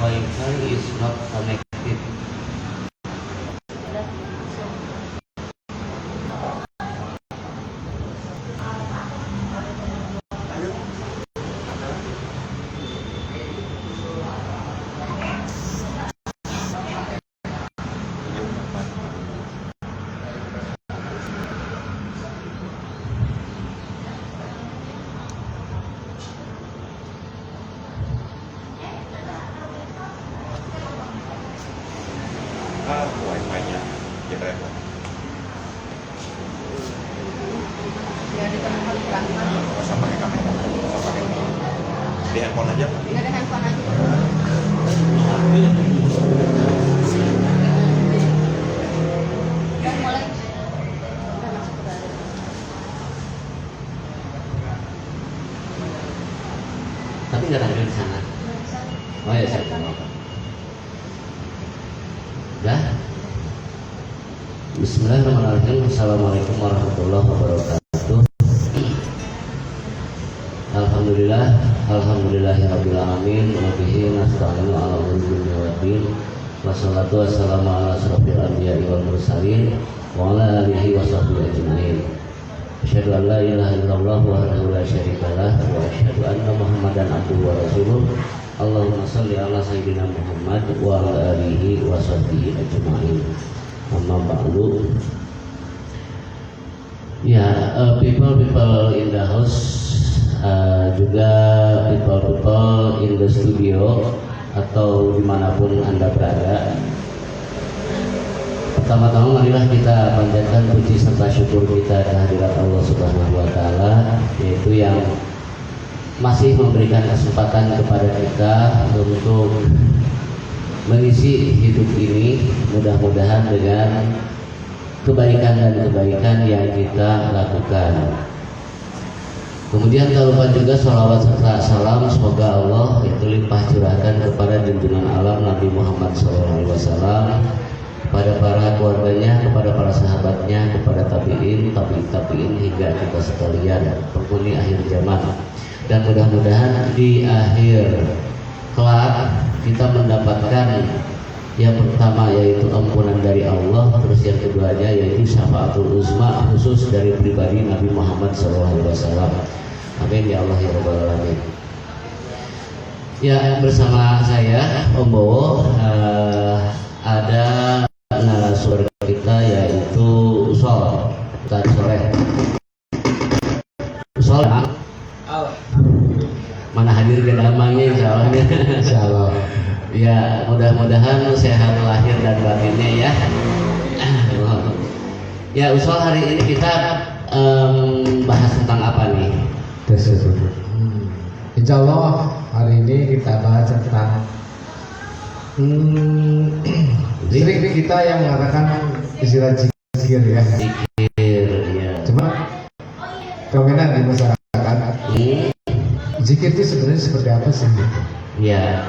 Wi-Fi is not connected. Wi-Fi-nya kita ya. Ya di telepon kan. Masa pakai kamera? Masa pakai di handphone aja? Enggak ada handphone aja. Udah mulai. Udah masuk ke dalam. Tapi nggak ada di sana. Oh ya, saya tahu. Dah. Bismillahirrahmanirrahim. Assalamualaikum warahmatullahi wabarakatuh. Alhamdulillahirabbil alamin wa bihi nasta'inu ala umuri waddin. Wassalatu wassalamu ala asrofil anbiya'i wal mursalin wa ala alihi wa sahbihi ajma'in. Asyhadu an la ilaha illallah wahdahu la syarikalah wa asyhadu anna Muhammadan abduhu wa rasuluh. Allahumma shalli ala sayyidina Muhammad wa ala alihi wa sahbihi ajma'in. Amma ba'du. Ya, people in the house, juga people in the studio atau dimanapun Anda berada. Pertama-tama marilah kita panjatkan puji serta syukur kita kehadirat Allah Subhanahu wa taala, yaitu yang masih memberikan kesempatan kepada kita untuk mengisi hidup ini, mudah-mudahan dengan kebaikan dan kebaikan yang kita lakukan. Kemudian tak lupa juga sholawat serta salam semoga Allah itu limpah curahkan kepada junjungan alam Nabi Muhammad SAW, kepada para keluarganya, kepada para sahabatnya, kepada tabi'in hingga kita sekalian penghuni akhir zaman. Dan mudah-mudahan di akhir kelak kita mendapatkan yang pertama yaitu ampunan dari Allah, terus yang keduanya yaitu syafaatul uzma khusus dari pribadi Nabi Muhammad SAW. Amin ya Allah ya Rabbal alamin. Ya, bersama saya Om Bowo ada narasumber kita yaitu Usol. Tadi sore Usol mana hadir ke damangnya insya Allah. Ya, mudah-mudahan sehat lahir dan batinnya ya. Ya, Usol hari ini kita bahas tentang apa nih? Insya Allah hari ini kita bahas tentang sering kita yang mengatakan istilah zikir ya. Zikir ya. Cuma fenomena di masyarakat zikir itu sebenarnya seperti apa sih? Ya.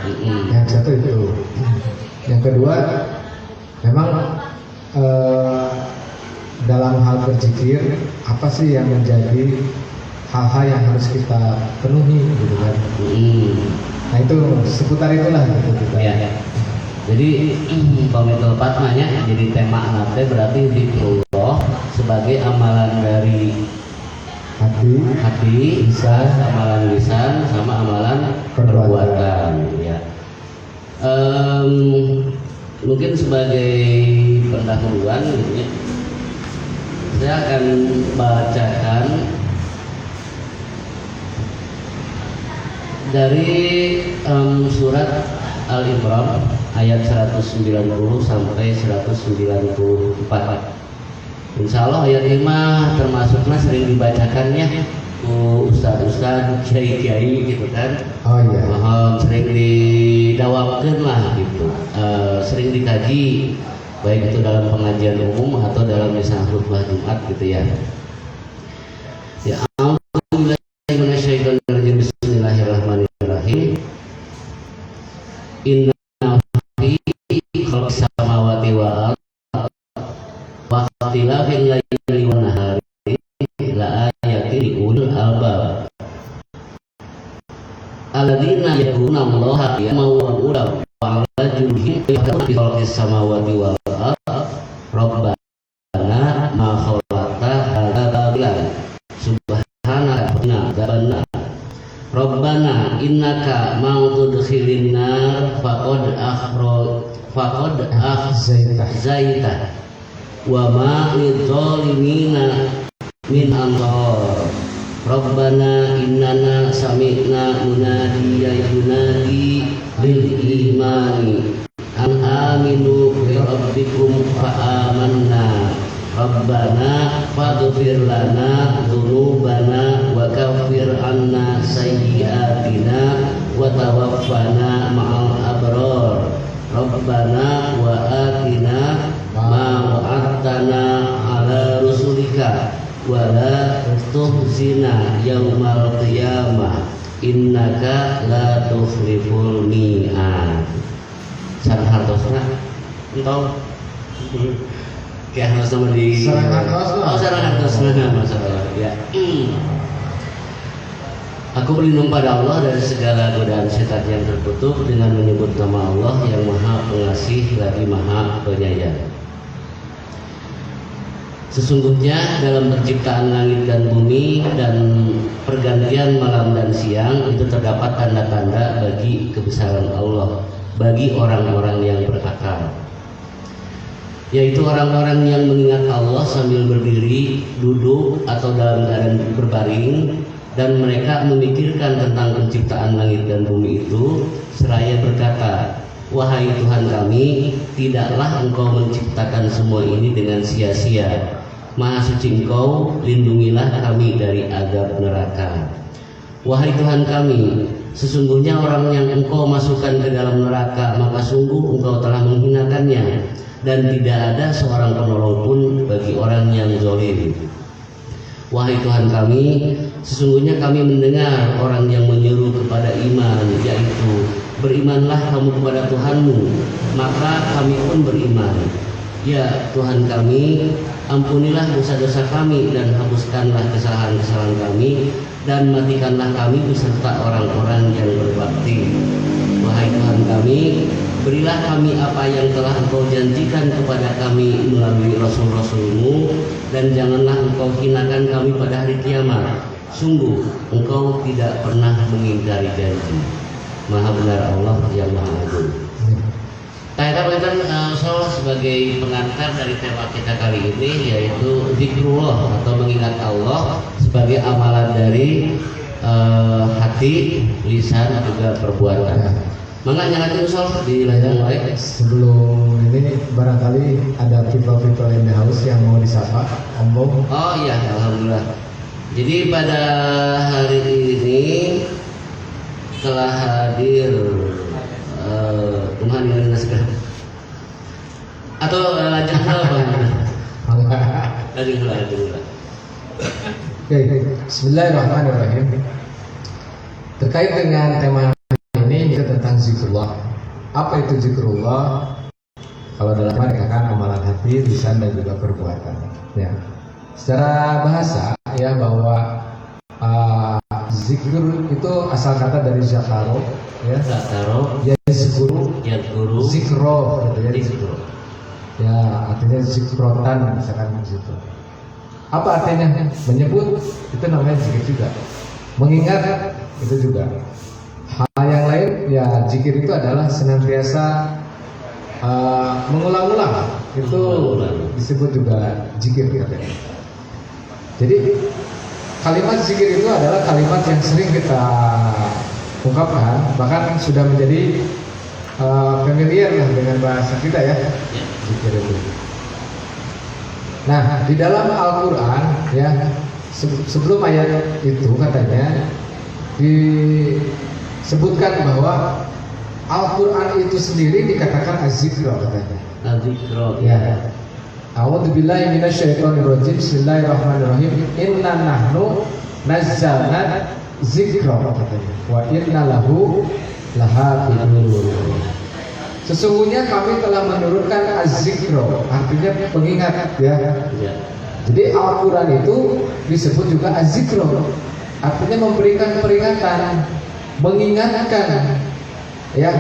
Yang satu itu. Yang kedua, memang dalam hal berzikir apa sih yang menjadi hal-hal yang harus kita penuhi gitu kan? Nah itu seputar itulah gitu kita. Ya. Jadi kalau patmanya jadi tema nanti berarti zikrullah sebagai amalan dari hati, lisan, amalan lisan sama amalan perbuatan ya. Mungkin sebagai pendahuluan gitu ya, saya akan bacakan dari surat Al-Imran ayat 190 sampai 194. Insya Allah ayat 5 termasuknya sering dibacakannya ustaz-ustaz, kiai-kiai gitu kan. Oh iya. Sering didawamkan lah gitu, sering dikaji baik itu dalam pengajian umum atau dalam misalnya khutbah Jumat gitu ya. Ya, bismillahirrahmanirrahim. Inna fi khalqis samawati wal ardi wa ikhtilafil laili wan nahari la ayatin li ulil albab alladzina yadhkuruna Allaha qiyaman wa qu'udan wa ilmihi fi khalqis samawati wal ardh rabbana ma khalaqta hadza batilan subhanaka Rabbana innaka man tudkhilin nar faqad akhzaita wa ma lidzalimina min ansar. Rabbana innana sami'na munadiyan yunadi lil imani an aminu bi rabbikum fa amanna. Rabbana faghfir lana dzunubana wa kaffir 'anna sayyi'atina wa tawaffana ma'al abrar. Rabbana wa atina ma wa'adtana 'ala rusulika wa la tuhzina yaumal qiyamah innaka la tukhliful mi'ad. Sareng hartosna entau kayak harus sama di sareng hartosna masalah ya. Aku berlindung pada Allah dari segala godaan setan yang terkutuk dengan menyebut nama Allah yang Maha Pengasih lagi Maha Penyayang. Sesungguhnya dalam penciptaan langit dan bumi dan pergantian malam dan siang itu terdapat tanda-tanda bagi kebesaran Allah bagi orang-orang yang berakal, yaitu orang-orang yang mengingat Allah sambil berdiri, duduk, atau dalam keadaan berbaring, dan mereka memikirkan tentang penciptaan langit dan bumi itu seraya berkata, wahai Tuhan kami, tidaklah Engkau menciptakan semua ini dengan sia-sia. Maha suci Engkau, lindungilah kami dari azab neraka. Wahai Tuhan kami, sesungguhnya orang yang Engkau masukkan ke dalam neraka, maka sungguh Engkau telah menghinakannya, dan tidak ada seorang penolong pun bagi orang yang zalim. Wahai Tuhan kami, sesungguhnya kami mendengar orang yang menyuruh kepada iman, yaitu berimanlah kamu kepada Tuhanmu, maka kami pun beriman. Ya Tuhan kami, ampunilah dosa-dosa kami dan hapuskanlah kesalahan-kesalahan kami, dan matikanlah kami beserta orang-orang yang berbakti. Wahai Tuhan kami, berilah kami apa yang telah Engkau janjikan kepada kami melalui Rasul-Rasul-Mu, dan janganlah Engkau hinakan kami pada hari kiamat. Sungguh Engkau tidak pernah mengingkari janji. Maha benar Allah yang Maha Agung. Kita berikan salah sebagai pengantar dari tema kita kali ini, yaitu zikrullah atau mengingat Allah sebagai amalan dari hati, lisan, juga perbuatan. Maka jangan usul di layar lain. Sebelum ini barangkali ada people in the house yang mau disapa, Om Bob. Oh iya, alhamdulillah. Jadi pada hari ini telah hadir Tuhan yang segera. Atau lanjut apa? Lanjut. Oke, bismillahirrahmanirrahim. Terkait dengan tema ini tentang zikrullah. Apa itu zikrullah? Kalau dalam dikatakan amalan hati, lisan, dan juga perbuatan. Ya. Secara bahasa ya bahwa zikr itu asal kata dari zakaro, ya. Zakaro, ya zikru, ya guru, zikro, gitu ya. Zikro. Ya, artinya zikrotan misalkan gitu. Apa artinya? Menyebut itu namanya zikir juga. Mengingat itu juga. Hal yang lain ya zikir itu adalah senantiasa mengulang-ulang. Itu disebut juga zikir katanya. Jadi kalimat zikir itu adalah kalimat yang sering kita ungkapkan, bahkan sudah menjadi familiar lah dengan bahasa kita ya. Zikir itu. Nah, di dalam Al-Qur'an ya, sebelum ayat itu katanya disebutkan bahwa Al-Qur'an itu sendiri dikatakan az-zikra katanya. Az-zikra. Ya. A'udzubillahi minasyaitonirrajim. Bismillahirrahmanirrahim. Inna nahnu nazzalna zikra katanya. Wa inna lahu lahafidun. Sesungguhnya kami telah menurunkan az-zikra, artinya pengingat ya. Jadi Al-Qur'an itu disebut juga az-zikra, artinya memberikan peringatan, mengingatkan Ya,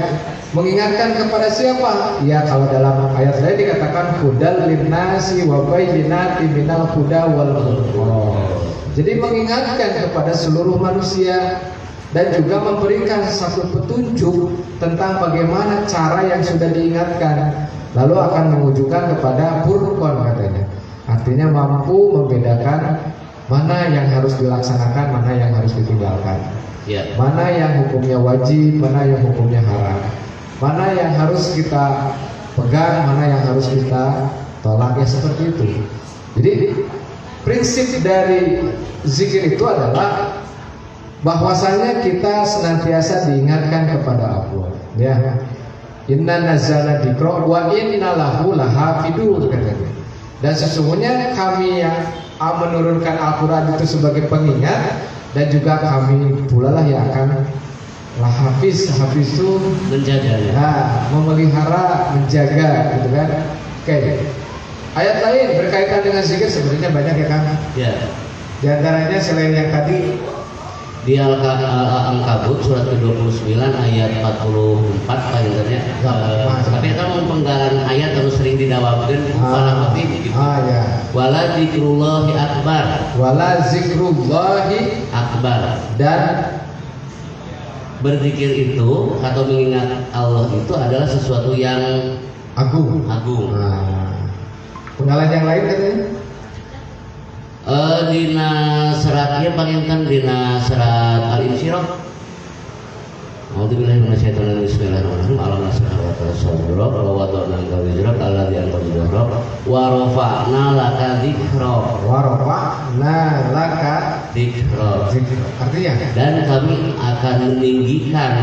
mengingatkan kepada siapa? Ya, kalau dalam ayat lain dikatakan hudal linnasi wa bayyinatin minal huda wal furqan. Jadi mengingatkan kepada seluruh manusia dan juga memberikan satu petunjuk tentang bagaimana cara yang sudah diingatkan, lalu akan menunjukkan kepada furqan katanya. Artinya mampu membedakan mana yang harus dilaksanakan, mana yang harus ditinggalkan. Ya. Mana yang hukumnya wajib, mana yang hukumnya haram, mana yang harus kita pegang, mana yang harus kita tolak, ya seperti itu. Jadi prinsip dari zikir itu adalah bahwasanya kita senantiasa diingatkan kepada Allah. Ya, inna nazzalna dzikra wa inna lahu lahafidun katanya. Dan sesungguhnya kami yang menurunkan Al-Quran itu sebagai pengingat, dan juga kami pula lah yang akan hafiz itu menjaga, memelihara, menjaga, gitu kan. Oke. Ayat lain berkaitan dengan zikir sebenarnya banyak ya Kang. Ya. Di antaranya selain yang tadi Di Al-Ankabut surat ke-29 ayat 44 palinternya. Tapi kan penggalan ayat terus sering didawabkeun para gitu. Ya. Wala dzikrullahi akbar. Wala zikrullahi Akbar. dan berzikir itu atau mengingat Allah itu adalah sesuatu yang agung. Penggalan yang lain katanya? Dina serat ieu panginten dina serat Al-Insyirah. A'udzubillahi minasyaitonir rajim. Bismillahirrahmanirrahim. Alam nashrah wa tasadduq wa wada'na anka wizrak alladzi anqadha dhahrak wa rafa'na laka dzikrak. Wa rafa'na laka Dzikrak. Artinya Dan kami akan meninggikan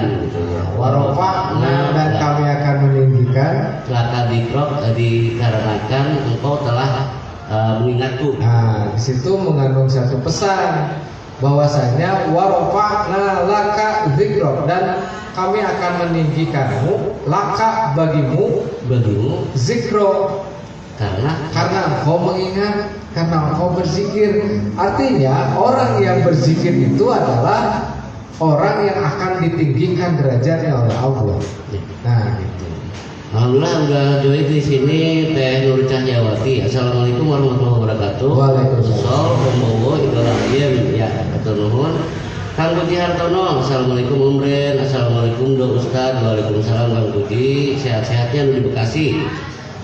wa rafa'na dan kami akan meninggikan laka dzikrak dikarenakan engkau telah mengingatku. Nah, di situ mengandung satu pesan bahwasanya warafa'na laka dzikrak, dan kami akan meninggikanmu laka bagimu zikro, karena engkau mengingat, karena engkau berzikir. Artinya orang yang berzikir itu adalah orang yang akan ditinggikan derajatnya oleh Allah. Nah, gitu. Alhamdulillah udah join di sini Teh Nur Cahyawati. Assalamualaikum warahmatullahi wabarakatuh. Waalaikumsalam. Pembawa idola ayam ya atur nuhun. Kang Puji Hartono. Assalamualaikum Umren. Assalamualaikum Do Ustad. Waalaikumsalam Kang Puji. Sehat-sehatnya di Bekasi.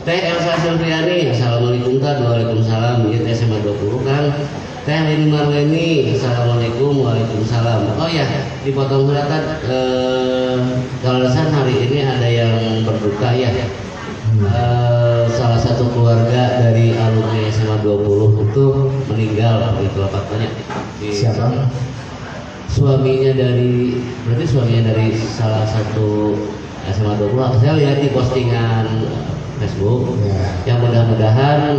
Teh Elsa Silviani. Assalamualaikum Tad. Waalaikumsalam. Ya Teh SMA 20 Kang. Teh Leni Marleni. Assalamualaikum. Waalaikumsalam. Oh ya, dipotong surat Kalasan hari ini ada yang berduka ya. Salah satu keluarga dari alumni SMA 20 itu meninggal di Kelapa banyak. Siapa? Suaminya dari salah satu SMA 20. Saya lihat di postingan Facebook. Ya. Yang mudah-mudahan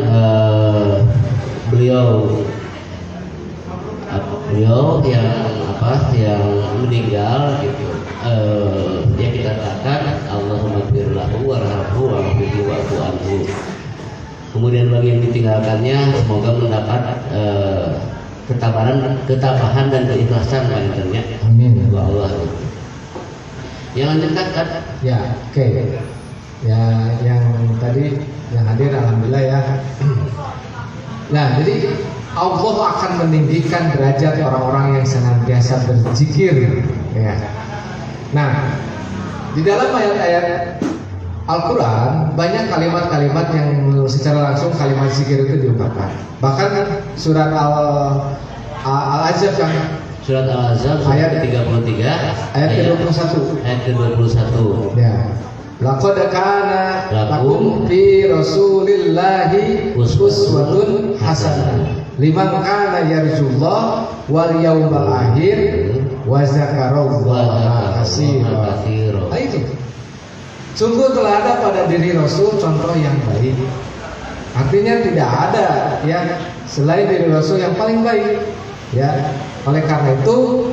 beliau yang meninggal gitu, ya kita katakan Allahumma firlahu warhamhu wa'afihi wa'fu anhu. Kemudian bagi yang ditinggalkannya semoga mendapat ketabahan dan keikhlasan panjenengan. Amin. Ya Allah. Yang lanjutkan kan? Ya, oke. Ya, yang tadi yang hadir alhamdulillah ya. Nah, jadi Allah akan meninggikan derajat orang-orang yang senantiasa berzikir. Ya. Nah, di dalam ayat-ayat Al-Quran banyak kalimat-kalimat yang secara langsung kalimat zikir itu diungkapkan. Bahkan surat Al-Ahzab kan? Surat Al-Ahzab ayat 33 ayat ke-21. Ayat ke-21. Ya. Laqad kana lakum fi Rasulillahi uswatun hasanah liman kana yarjullah wal yawmal akhir wa dzakarallaha katsiran. Itu. Sungguh telah ada pada diri Rasul contoh yang baik. Artinya tidak ada ya selain diri Rasul yang paling baik. Ya, oleh karena itu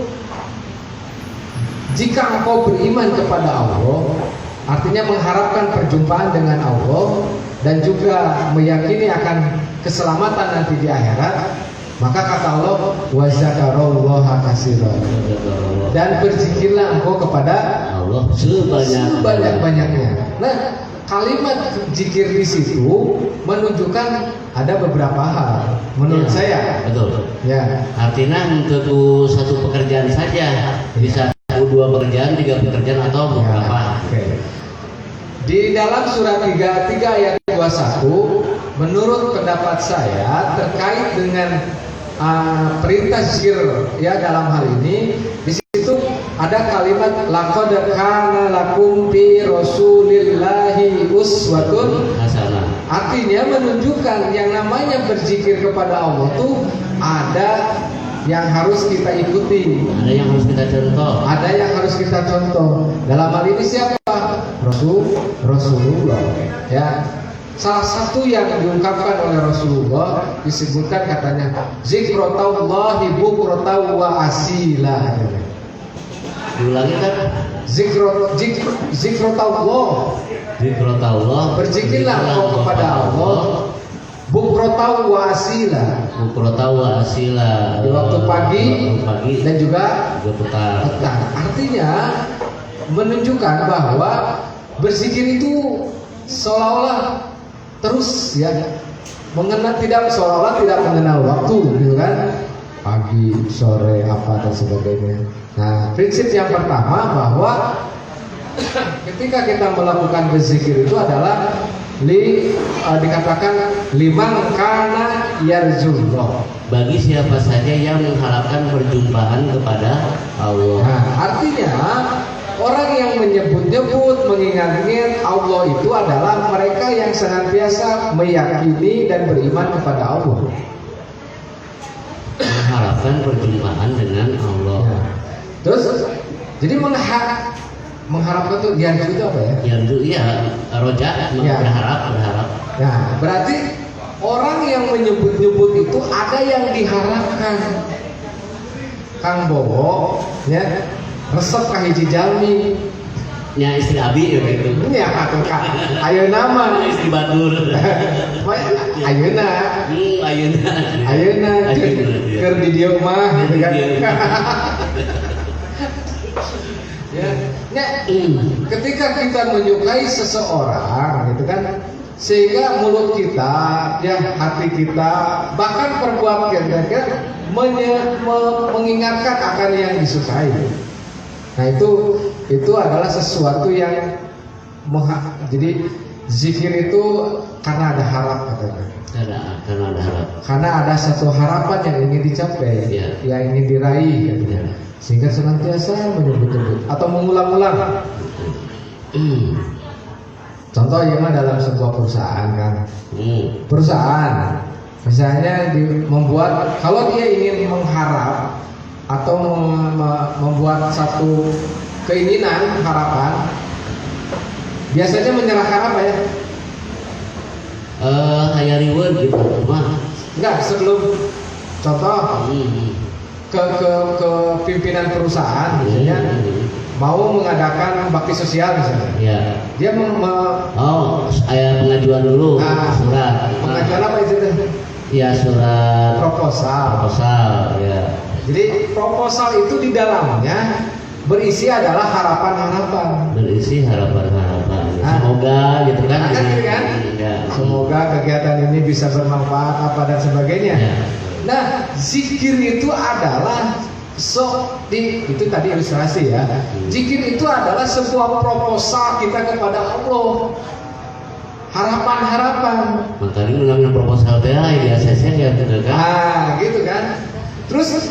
jika engkau beriman kepada Allah, artinya mengharapkan perjumpaan dengan Allah dan juga meyakini akan keselamatan nanti di akhirat, Maka kata Allah, wa zakarullaha katsiran. Dan berzikirlah engkau kepada Allah sebanyak-banyaknya. Nah, kalimat zikir di situ menunjukkan ada beberapa hal menurut saya. Betul. Ya. Artinya untuk satu pekerjaan saja, bisa dua pekerjaan, tiga pekerjaan atau beberapa. Ya, oke. Di dalam surat 33 ayat 21, menurut pendapat saya terkait dengan perintah zikir ya dalam hal ini, di situ ada kalimat laqad kana lakum fi rasulillahi uswatun hasanah. Artinya menunjukkan yang namanya berzikir kepada Allah tuh ada yang harus kita ikuti, Ada yang harus kita contoh. ada yang harus kita contoh. Dalam hal ini siapa? Rasulullah. Ya. Salah satu yang diungkapkan oleh Rasulullah disebutkan katanya zikrutallahi bukratan wa asila. Diulangi kan? Zikrullah. Zikrullah. Berzikirlah engkau kepada Allah bukratan wa asila. Bukratan wa asila. Di waktu pagi dan juga petang. Artinya menunjukkan bahwa berzikir itu seolah-olah terus ya seolah-olah tidak mengenal waktu gitu kan, pagi, sore, apa dan sebagainya. Nah, prinsip yang pertama bahwa ketika kita melakukan berzikir itu adalah dikatakan liman kana yarjullah, bagi siapa saja yang mengharapkan perjumpaan kepada Allah. Nah, artinya orang yang menyebut-nyebut, mengingat-ingat Allah itu adalah mereka yang senantiasa meyakini dan beriman kepada Allah. Mengharapkan perjumpaan dengan Allah. Ya. Terus, jadi mengharapkan itu yarju itu apa ya? Yarju ya, roja, Ya. berharap. Nah, berarti orang yang menyebut-nyebut itu ada yang diharapkan. Kang Bowo, ya, resep ka hiji jalmi. Ya istri Abi ya gitu. Ini ya atuh Kak. Ayeuna mah Istri Badur. ayeuna Ayeuna. keur di dieu mah gitu kan. Ya. Nah, ketika kita menyukai seseorang gitu kan, sehingga mulut kita, ya hati kita, bahkan perbuatan kita mengingatkan akan yang disukai. Nah, itu adalah sesuatu yang jadi zikir itu karena ada harap katanya. Karena ada harap. Karena ada satu harapan yang ingin dicapai, Ya. yang ingin diraih katanya. Sehingga senantiasa menyebut-nyebut atau mengulang-ulang. Contoh yang dalam sebuah perusahaan kan. Perusahaan misalnya membuat, kalau dia ingin mengharap atau membuat satu keinginan, harapan, biasanya menyerahkan apa ya? Kayak reward gitu. Enggak, sebelum contoh ke pimpinan perusahaan misalnya mau mengadakan bakti sosial misalnya. Ya. Dia Saya pengajuan dulu. Surat. Pengajuan apa itu teh? Ya, surat Proposal. Ya. Jadi proposal itu di dalamnya berisi adalah harapan-harapan. Berisi harapan-harapan. Semoga gitu kan. Gitu kan? Ya. Semoga kegiatan ini bisa bermanfaat apa dan sebagainya. Ya. Nah, zikir itu adalah itu tadi ilustrasi ya. Zikir itu adalah sebuah proposal kita kepada Allah. Harapan-harapan. Makanya mengambil proposal teh di ACC ya gitu kan. Gitu kan. Terus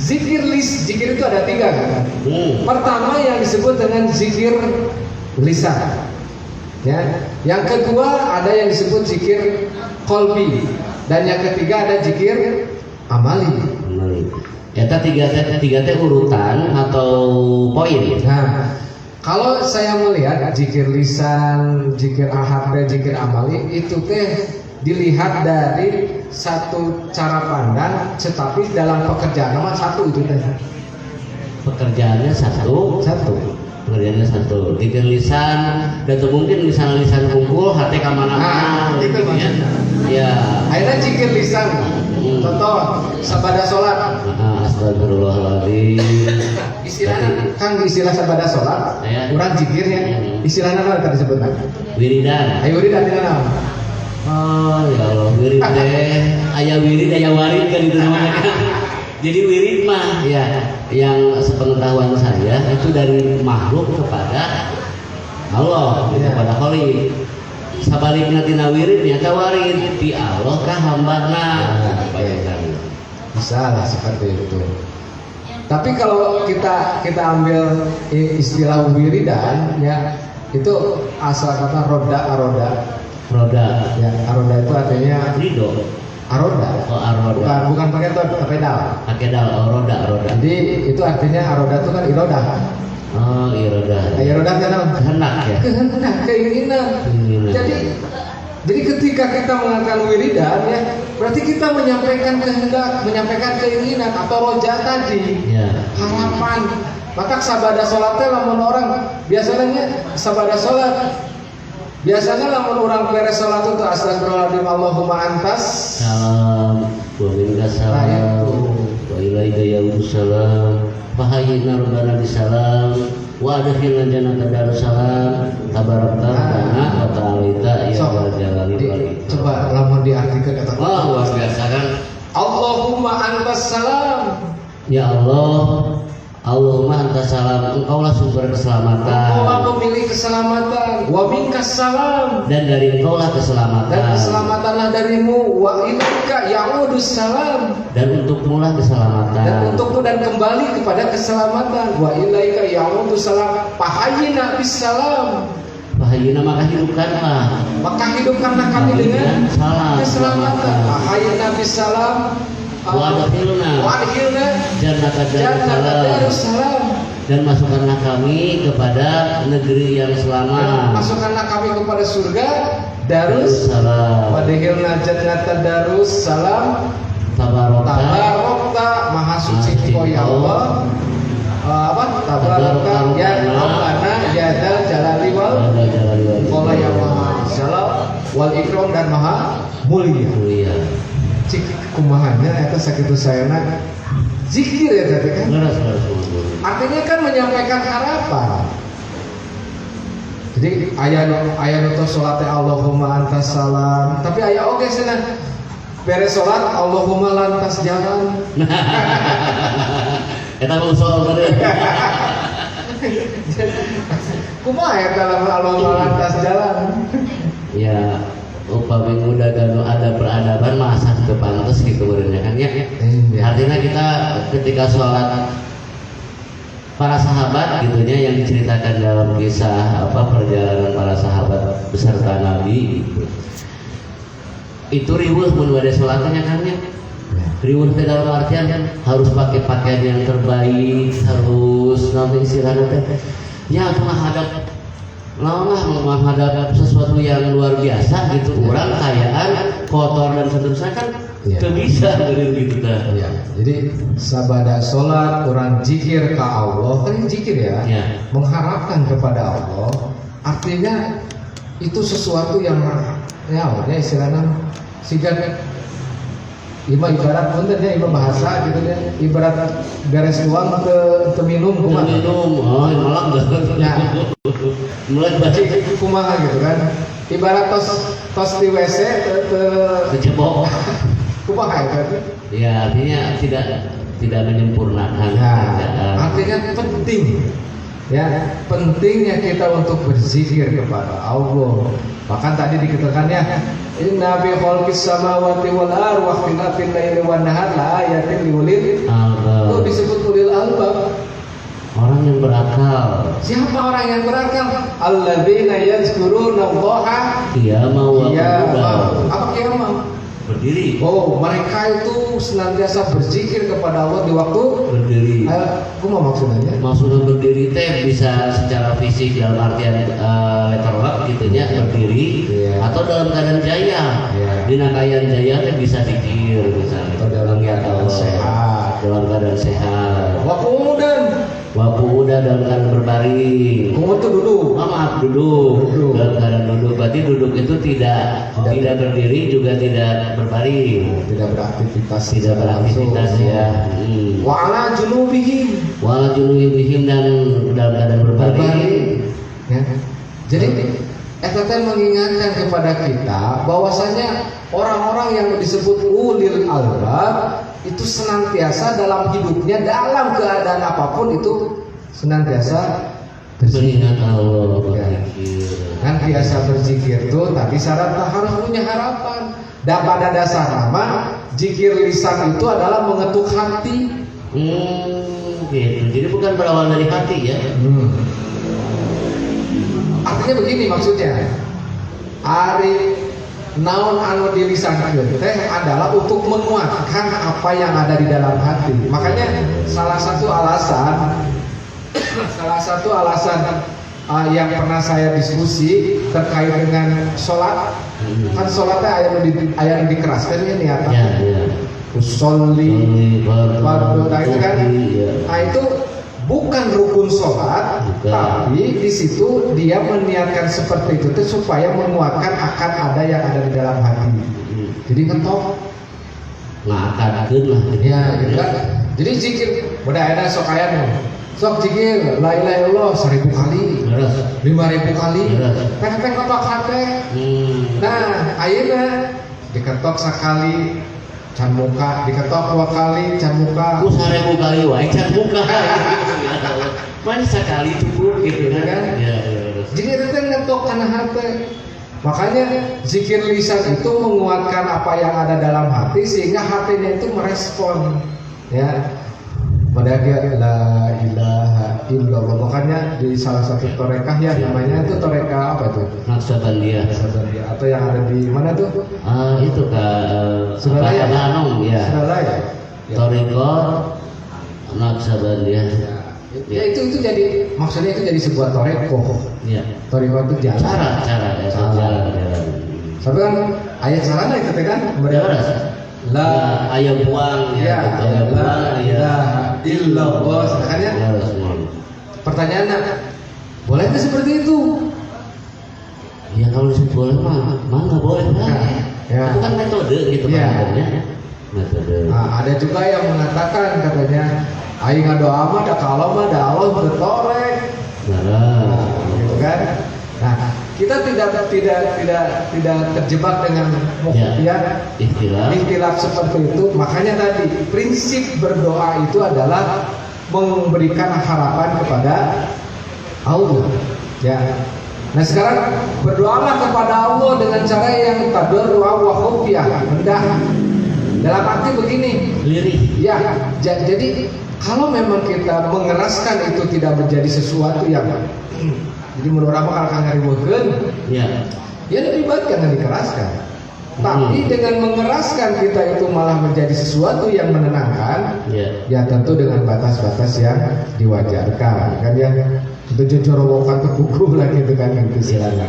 zikir itu ada 3 kan. Pertama yang disebut dengan zikir lisan. Ya. Yang kedua ada yang disebut zikir qalbi, dan yang ketiga ada zikir amali. Eta tiga teh urutan atau poin. Nah, kalau saya melihat zikir lisan, zikir ahad, zikir amali itu teh dilihat dari satu cara pandang, tetapi dalam pekerjaan nama satu itu teh. Pekerjaannya satu. Pengertiannya satu. Zikir lisan, dan mungkin misalnya lisan kumpul, hati kamana-mana. Itu gitu ya. maksudnya. Ya. Akhirnya zikir lisan. Contoh sabada sholat. Astagfirullahaladzim. Istilahnya kan istilah sabada sholat. Ya. Kurang zikirnya. Istilahnya apa tadi sebutnya? Wiridan. Ayo wiridan di mana? Oh ya Allah, wirid deh. Aya wirid, aya warid kan itu namanya kan. Jadi wirid mah ya yang sepengetahuan saya itu dari makhluk kepada Allah, Ya. kepada Khalik. Sabalikna tina wirid nyata warid di Allah ka hambana. Bisa lah seperti itu. Tapi kalau kita ambil istilah wiridan ya itu asal kata roda. Roda. Ya, aroda itu artinya Ridho. aroda. Oh, aroda. Bukan pakai pedal. Akedal, oh, roda. Jadi itu artinya aroda itu kan iroda. Oh, iroda. Iroda kan Kehendak ya. kehendak, keinginan. Keinginan. Jadi ketika kita mengatakan wiridan ya, berarti kita menyampaikan kehendak, menyampaikan keinginan atau roja tadi, Ya. harapan. Maka sabada sholatnya lamun orang biasanya sabada sholat. Biasanya lamun orang beres sholat itu astagfirullahaladzim Allahumma antas. Salam, wa minka salam, wa ilaika yaumussalam, fahayyina rabbana bisalam, wa adkhilna jannata darussalam, tabarakta rabbana wa ta'alita ya dzal jalali wal ikram. Coba lamun diartikan kata Wah, luar biasa kan? Allahumma antas salam. Ya Allah, Allahumma anta salam, engkaulah sumber keselamatan. Engkaulah pemilik keselamatan. Wa minkas salam. Dan dari engkaulah keselamatan. Dan keselamatanlah darimu. Wa ilaika ya'udus salam. Dan untukmu lah keselamatan. Dan untukmu dan kembali kepada keselamatan. Wa ilaika ya'udus salam. Fahayyina bis salam. Fahayyina maka hidupkanlah. Maka hidupkanlah kami dengan salam. keselamatan. Fahayyina bis salam. Wa adkhilna jannata darussalam. Dan masukkanlah kami kepada negeri yang selamat. Masukkanlah kami kepada surga Darussalam. Wadhilna jannata darussalam. Tabarokta maha suci engkau ya Allah. Tabarokta ya Rabbana ya dzal jalali wal qala ya maha salam wal ikram dan maha mulia. Cik kumahanya eta sakitu sayana zikir ya tadi kan. Artinya kan menyampaikan harapan. Jadi ayat itu sholatnya Allahumma antas salam. Tapi ayat oke sana beres sholat Allahumma lantas jalan. Kita mau soal tadi. Kumaha ya kalau Allahumma lantas jalan? Ya, upami udah ganu ada peradaban masa itu pantas gitu berenya kan ya. Artinya kita ketika sholat para sahabat gitunya yang diceritakan dalam kisah perjalanan para sahabat beserta Nabi gitu. Itu riweuh mun bade sholatnya kan ya. Riweuh teh dalam artian kan harus pakai pakaian yang terbaik, harus nanti istilahnya teh ya menghadap menghadap sesuatu yang luar biasa gitu, orang kayaan kotor dan seterusnya kan bisa dari gitu dah. Ya, jadi sabada sholat orang zikir ke Allah kan zikir ya, mengharapkan kepada Allah. Artinya itu sesuatu yang ya istilahnya sehingga ibarat pun ya ibarat bahasa gitu ya, ibarat garis uang ke minum kumaha. Minum, malah enggak. Mulai baca kumaha gitu kan. Ibarat tos di WC kecebok. Kumaha itu? Ya artinya tidak menyempurnakan. Artinya penting. Ya, pentingnya kita untuk berzikir kepada Allah. Bahkan tadi dikatakannya inna fi khalqis samawati wal ardi wa ikhtilafil laili wan nahar la ayatin liulil albab. Itu disebut ulil albab. Orang yang berakal. Siapa orang yang berakal? Alladzina yazkuruna Allaha qiyama wa qu'udan. Apa qiyama? Berdiri. Oh, mereka itu senantiasa berzikir kepada Allah di waktu berdiri. Kumaha maksudnya? Maksudnya berdiri teh bisa secara fisik dalam artian letterlock gitunya berdiri atau dalam keadaan jaya. Dina kayan jaya teh bisa zikir misalnya. Atau dalam keadaan sehat. dalam keadaan sehat. Wa qu'udan. Wa qu'udan dalam keadaan berbaring. Qu'ud itu duduk. Maaf, duduk. Duduk. Dalam keadaan duduk. Berarti duduk itu tidak berdiri juga tidak berbaring. Tidak beraktivitas. Tidak beraktivitas ya. Wa ala junubihim. Wala junubihim dan dalam keadaan berbaring. Ya. Jadi eta teh mengingatkan kepada kita bahwasanya orang-orang yang disebut ulil albab itu senantiasa dalam hidupnya dalam keadaan apapun itu senantiasa Mengingat Allah, Ya. berzikir. kan biasa berzikir tuh tapi syaratnya harus punya harapan. Dan pada dasar nama zikir lisan itu adalah mengetuk hati. Gitu. Jadi bukan berawal dari hati ya. Artinya begini maksudnya. Ari naon anu dilisankeun teh adalah untuk menguatkan apa yang ada di dalam hati. Makanya salah satu alasan yang pernah saya diskusi terkait dengan sholat. Kan sholatnya ayat dikeraskan ya niatan. Ya, ya. Usolli Fardu, nah itu kan, ya. nah itu bukan rukun sholat, Bukan. tapi di situ dia meniatkan seperti itu tuh supaya menguatkan akan ada yang ada di dalam hati. Jadi ngetok, Ngakakeun lah. ya gitu kan. Jadi zikir, udah ada sok aya nih. Sok zikir, la ilaha illallah 1000 kali, Beres. 5000 kali, Beres. pengen ketok hate. Nah, ayeuna diketok sekali can muka, diketok 2 kali can muka. Ku 1000 kali wae can buka. Mana sekali cukup gitu Ya kan? kan? Ya, ya. Jadi itu kan ngetok karena hati. Makanya zikir lisan itu menguatkan apa yang ada dalam hati sehingga hatinya itu merespon. Ya. Pada dia la ilaha illallah. Makanya di salah satu torekah ya namanya itu torekah apa itu? Naksabandia. Atau yang ada di mana tuh? Itu Suralaya. Anong ya. Suralaya. Ya. Toriko Naksabandia. Ya itu jadi maksudnya itu jadi sebuah toreko. Ya. Toreko itu jalan. Cara ya, jalan. Tapi kan ayat sarana itu teh kan Beres. la Ayam buang ya ayam buang la ya. ilaha illallah. Makanya Beres, beres. pertanyaannya boleh nggak seperti itu? Ya kalau disebut boleh mah nggak boleh lah. Ya. Itu kan metode gitu Ya. sebenarnya. Metode. Nah, ada juga yang mengatakan katanya aing ngadoa mah da kalau mah da Allah bertorek. Nah, Gitu kan? Nah, kita tidak terjebak dengan ikhtilaf seperti itu. Makanya tadi prinsip berdoa itu adalah memberikan harapan kepada Allah. Ya. Nah sekarang berdoalah kepada Allah dengan cara yang tadarrua wa khufyah, rendah. Dalam arti begini, lirih. ya, jadi kalau memang kita mengeraskan itu tidak menjadi sesuatu yang jadi menurut apa kalau kang ngariweukeun, Ya. ya lebih baik jangan dikeraskan. Tapi dengan mengeraskan kita itu malah menjadi sesuatu yang menenangkan, Ya. ya tentu dengan batas-batas yang diwajarkan, kan ya. Itu jojorowokan terkukuh lah gitu kan gitu istilahnya.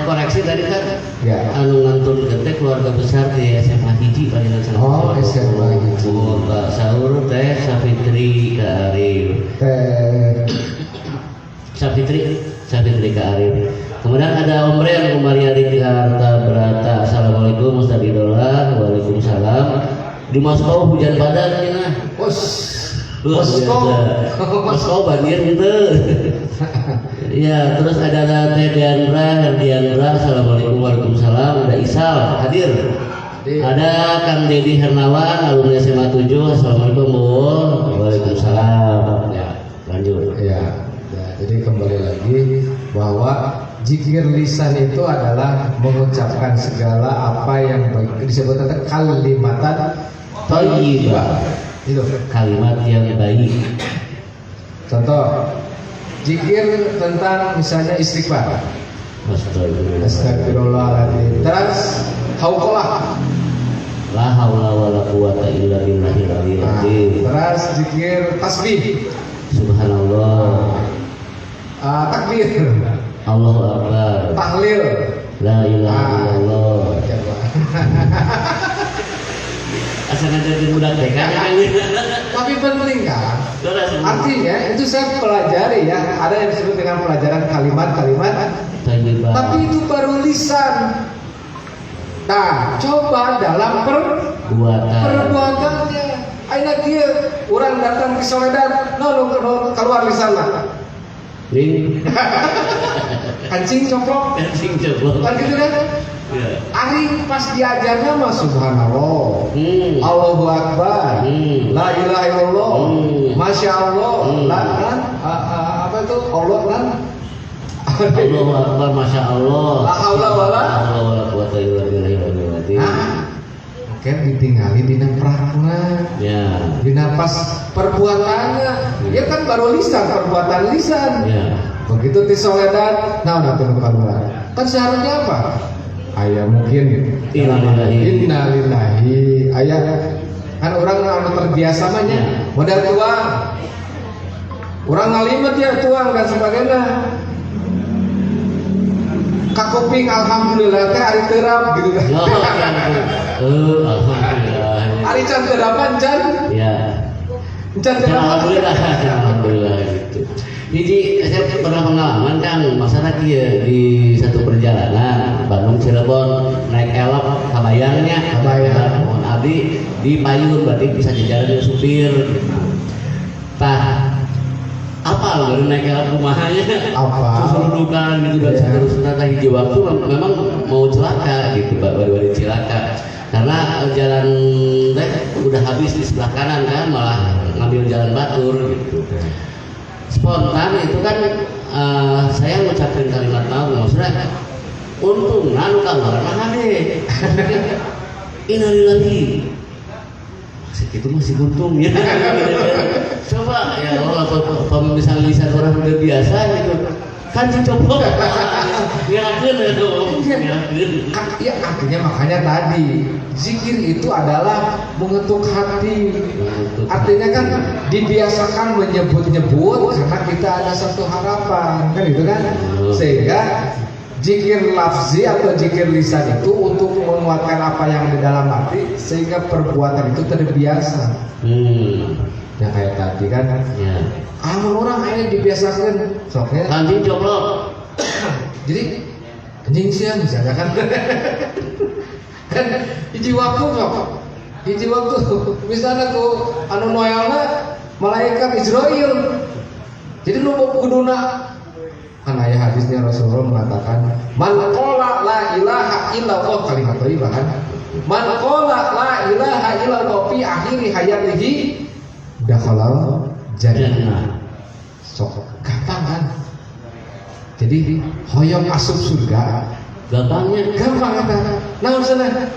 Koreksi tadi kan Ya. anu ngantun gede keluarga besar di SMA hiji palingan sana. Oh, SMA hiji. Kak Saur teh Safitri Kak Arif. Safitri Kak Arif. Kemudian ada Om Ren Umaria di Jakarta Berata. Assalamualaikum Ustaz Idola. Waalaikumsalam. Di Moskow hujan badan ya. Moskow banjir gitu. Ya, terus ada Teh Diandra, assalamualaikum waalaikumsalam. Ada Isal hadir. Ada Kang Dedi Hernawan, alumni SMA 7, assalamualaikum Bu. Waalaikumsalam. Ya, lanjut. Ya, jadi kembali lagi bahwa zikir lisan itu adalah mengucapkan segala apa yang baik. Disebut kalimatan thayyibah. Itu Kalimat yang baik. contoh zikir tentang misalnya istighfar. Astagfirullahaladzim. Terus hauqalah. La haula wala quwata illa billahil aliyil azim. Terus zikir tasbih. Subhanallah. Takbir. Allahu akbar. Tahlil. La ilaha illallah. asal ngajarin budak TK kan. Tapi penting kan? Artinya itu saya pelajari ya, ada yang disebut dengan pelajaran kalimat-kalimat, tapi itu baru lisan. Nah, coba dalam perbuatannya. Aina kieu urang datang ke Soledad, no keluar lisan lah. Kancing coplok. Kan gitu kan? Ya. Ari pas diajarnya mah subhanallah, Allahu Akbar, la ilaha illallah, masya Allah, apa itu Allah kan? Allahu Akbar, masya Allah. La haula wala quwwata illa billah. Kan ditinggali dina prakna, ya. Dina pas perbuatannya, dia kan baru lisan, perbuatan lisan. Ya. Begitu di Soledad, nah udah keluar. Kan syaratnya apa? Ayah mungkin innalillahi. Ayah kan orang anu terbiasa mahnya modal tuang. Orang ngalimet ya tuang dan sebagainya. Kakuping alhamdulillah teh ari terap gitu kan. Alhamdulillah. Ari can terapan can? Ya. Can terapan. Alhamdulillah gitu. Jadi saya pernah pengalaman kan masalah dia di satu perjalanan Bandung Cirebon naik elok kabayangnya mohon abdi di payung berarti bisa jalan dengan supir gitu. Tah apa baru naik elok rumahnya susurudukan gitu dan seterusnya tah hiji waktu memang mau celaka gitu baru celaka karena jalan udah habis di sebelah kanan kan malah ngambil jalan batur gitu. Spontan itu kan saya mengucapkan kalimat naon maksudnya untung anu kabar mah hade innalillahi segitu masih untung ya. Coba ya Allah kalau misalnya lisan orang udah biasa gitu kan dicoba ngirakeun ya artinya makanya tadi zikir itu adalah mengetuk hati. Artinya kan dibiasakan menyebut-nyebut karena kita ada satu harapan kan gitu kan, sehingga zikir lafzi atau zikir lisan itu untuk menguatkan apa yang di dalam hati sehingga perbuatan itu terbiasa. Ya kayak tadi kan ya. Orang akhirnya dibiasakan soknya anjing coplok. Jadi anjing siang misalnya kan kan hiji waktu misalnya ku anu noelna malaikat Israel jadi lu kuduna kan ayat hadisnya Rasulullah mengatakan man qala la ilaha illallah kalimat thayyibah kan man qala la ilaha illallah fi akhiri hayatihi dakhala jannah. Sok gampang kan? Jadi hoyong asup surga gampang eta. Naon cenah?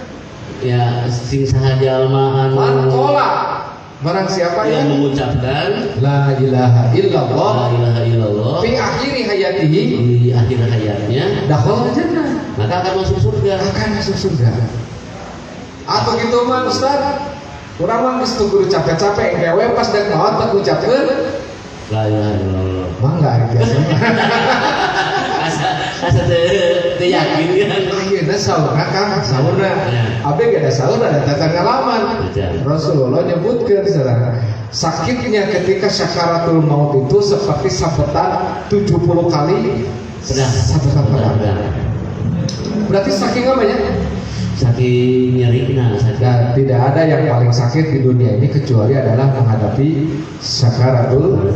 Ya sing saha jalma anu man qala barang siapa yang mengucapkan la ilaha illallah fi akhiri hayatihi di akhir hayatnya dakhala jannah maka akan masuk surga. Atau gitu mah Ustaz. Urang mah geus teu capek-capek ngewe pas dek maot tak ngucapkeun la ilaha illallah. Mah enggak ari biasa. Asa teu yakin kan. Ayeuna saurna Kang, saurna. Abdi ge ada saur ada tatan ngalaman. Rasulullah nyebutkeun saudara. Sakitnya ketika syakaratul maut itu seperti sabetan 70 kali sabetan pedang. Berarti saking apa ya? Saking nyerina. Dan tidak ada yang paling sakit di dunia ini kecuali adalah menghadapi sakaratul.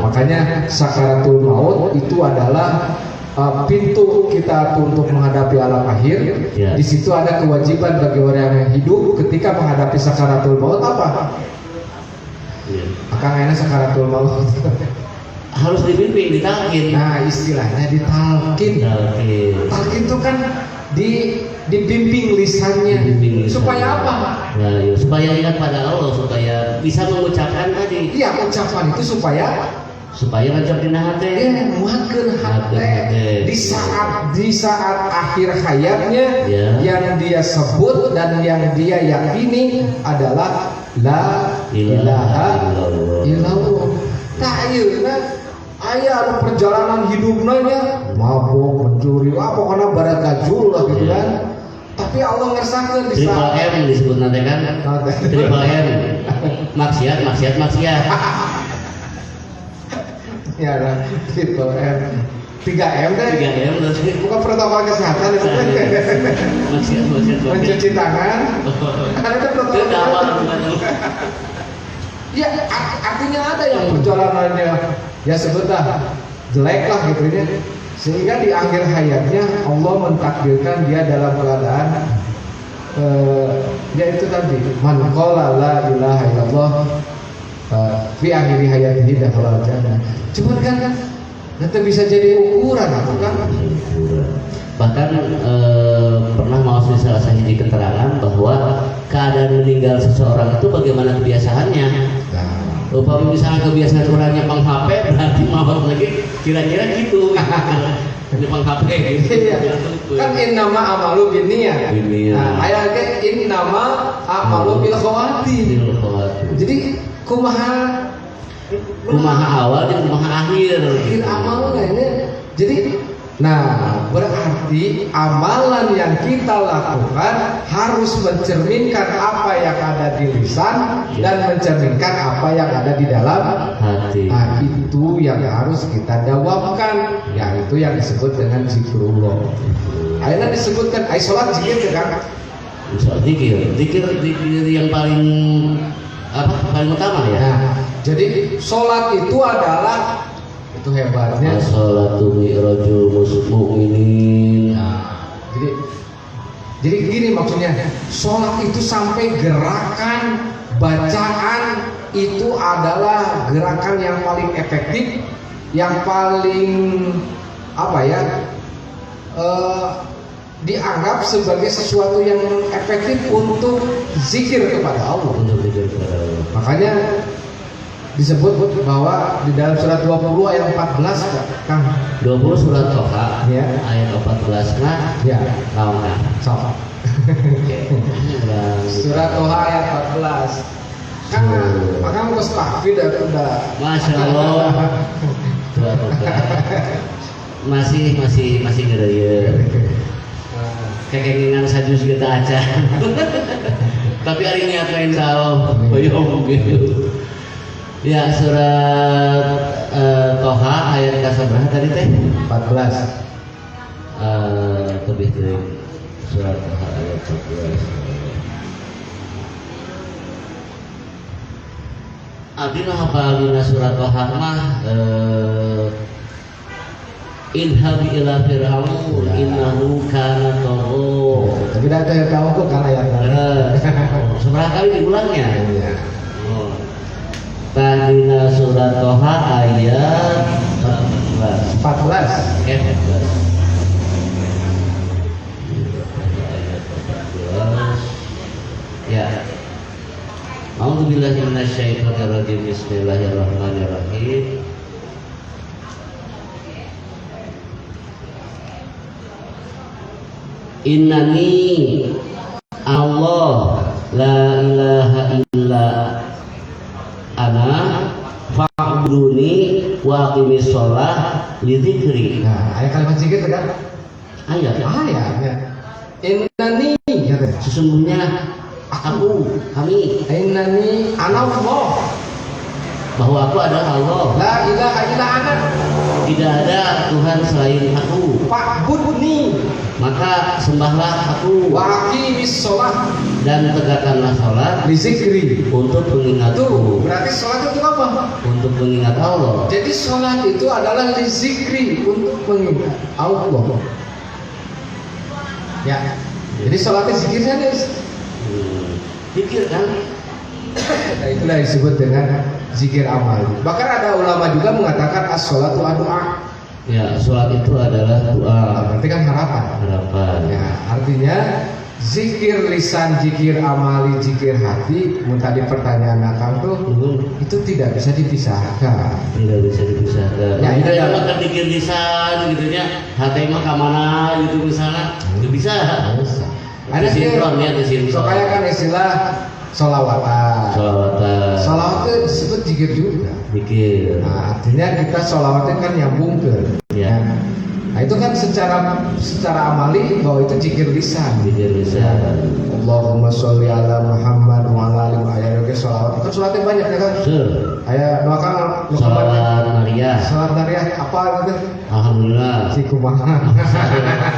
Makanya sakaratul maut itu adalah pintu kita untuk menghadapi alam akhir. Ya. Di situ ada kewajiban bagi orang yang hidup ketika menghadapi sakaratul maut apa? Ya. Akang enak sakaratul maut. Harus dibimbing, ditalkin. Nah istilahnya ditalkin. Talkin itu kan dibimbing lisannya. Supaya apa? Nah, ya, supaya ingat pada Allah, supaya bisa mengucapkan tadi. Iya, ucapan itu supaya ngajak dina hate. Ya, muatkeun hate. Di saat akhir hayatnya ya. Yang dia sebut dan yang dia yakini adalah la ilaha illallah. Tah ayeuna aya anu perjalanan hidupna nya mabok, mencuri, pokoknya barat gajul lah gitu kan. Tapi Allah ngersakeun di Triple saat M disebut nanti kan. Triple M. Maksiat. ya lah, triple M. 3M deh. 3M nanti. Bukan protokol kesehatan itu. Maksiat. Mencuci tangan. Karena itu protokol Itu apa kesehatan. hubungannya? Ya, artinya ada yang perjalanannya ya sebutlah jelek lah gitu ya. Sehingga di akhir hayatnya Allah mentakdirkan dia dalam keadaan yaitu tadi man qala la ilaha illallah fi akhir hayatihi dakhala jannah. Cuman kan nanti bisa jadi ukuran apa kan? Bahkan pernah mau salah satu keterangan bahwa keadaan meninggal seseorang itu bagaimana kebiasaannya. Upama misalnya kebiasaan orangnya pang HP, berarti mau lagi kira-kira gitu. Nyepang HP gitu. Kan innama amalu binniyat. Nah, ayatnya innama amalu bil khawatir. Jadi kumaha awal dan kumaha akhir. Akhir amalnya ini. Jadi berarti amalan yang kita lakukan harus mencerminkan apa yang ada di lisan dan mencerminkan apa yang ada di dalam hati. Nah, itu yang harus kita dawamkan, yaitu yang disebut dengan zikrullah. Akhirnya disebutkan, sholat zikir kan? Zikir yang paling utama ya. Nah, jadi sholat itu adalah itu hebatnya. As-sholatu mi'rajul mu'minin. Nah, jadi gini maksudnya, sholat itu sampai gerakan bacaan itu adalah gerakan yang paling efektif, yang paling dianggap sebagai sesuatu yang efektif untuk zikir kepada Allah. Makanya disebut bahwa di dalam surat 20 ayat 14 Kang. 20 surat Toha ya. Ayat 14 ya. Naon Sok. Surat Toha ayat 14. Kan makanya mau tahfidz udah. Masya Allah. Surat Toha. Masih ngedaya. Kekengingan sajus kita aja. Tapi hari ini apa yang tahu? Gitu. Ya, surat Toha ayat kasabrah tadi teh 14. Lebih dari surat Toha ayat 14. Abdina hafalina surat Toha mah inhabi ila fir'aun innahu kana taghaw. Tapi dah ada kamu kok kan ayatnya. Seberapa kali diulangnya? Iya. Tadina surat Toha ayat 14. 14. Ayat 14. Ya. A'udzubillahi minasyaitonir rajim. Bismillahirrahmanirrahim. Innani Allah la ilaha illa ana fa'buduni wa aqimis shalah li dzikri. Nah, ayat kalimat zikir kan? Ayat. Innani Sesungguhnya kami innani ana Allah. Bahwa aku adalah Allah. La ilaha illa ana. Tidak ada Tuhan selain aku. Fa'budni. Maka sembahlah aku. Wa aqimis shalah. Dan tegakkanlah salat li zikri. untuk mengingatku. Berarti salat itu apa? Untuk mengingat Allah. Jadi salat itu adalah li zikri, untuk mengingat Allah. Ya. Jadi salatnya zikirnya Zikir kan? Nah, itulah yang disebut dengan zikir amal. Bahkan ada ulama juga mengatakan as-sholatu doa. Ya, sholat itu adalah doa. Berarti kan harapan. Ya, artinya zikir lisan, zikir amali, zikir hati. Tadi pertanyaan Akang tuh itu tidak bisa dipisahkan. Tidak bisa dipisahkan. Ya, Kita ya. makan zikir lisan, gitunya. Hati mah kemana gitu misalnya? Tidak bisa. Ada sinkron ya, ada sinkron. Soalnya kan istilah sholawatan. Sholawat itu disebut zikir juga. Zikir. Nah, artinya kita sholawatnya kan nyambung ke. Ya. Nah itu kan secara amali bahwa itu zikir lisan. Zikir lisan. Allahumma sholli ala Muhammad wa ala ali Muhammad. Ayat sholawat. Kan sholatnya banyak ya kan? Sur. Ayat doakan Sholawat Maria. Sholawat Maria apa itu? Alhamdulillah. Si kumaha.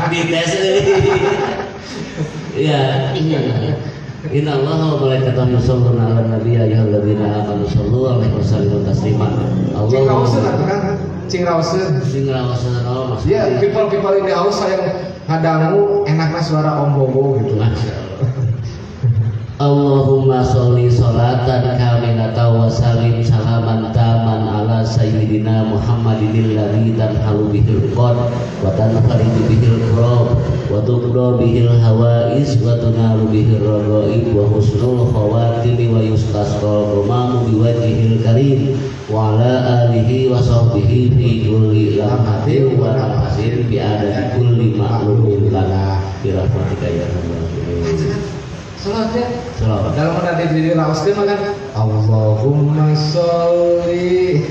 Di tes ini. Ya. Inna Allah wa malaikatahu yusholluna 'alan nabi ya ayyuhalladzina amanu shollu 'alaihi wa sallimu taslima. Cing rauseun atuh kan? Cing rauseun. Sing rawasan Allah Mas. Iya, people ini haus sayang ngadangu enakna suara Om Bobo gitu. Allahumma sholli sholatan kamilatan wa sallim salaman taman ala sayyidina Muhammadin alladzi tanhalu bihil qad wa tanfaridu bihil qurab wa tuqda bihil hawais wa tunalu bihil ragaib wa husnul khawatimi wa yustasqa rumamu biwajhil karim wa ala alihi wa sahbihi fi kulli lamhatin wa nafsin bi adadi kulli ma'lumin lana bi rahmatika ya rabbal Salatnya Salawat. dalam ada diri rauskeun mah kan Allahumma sholli.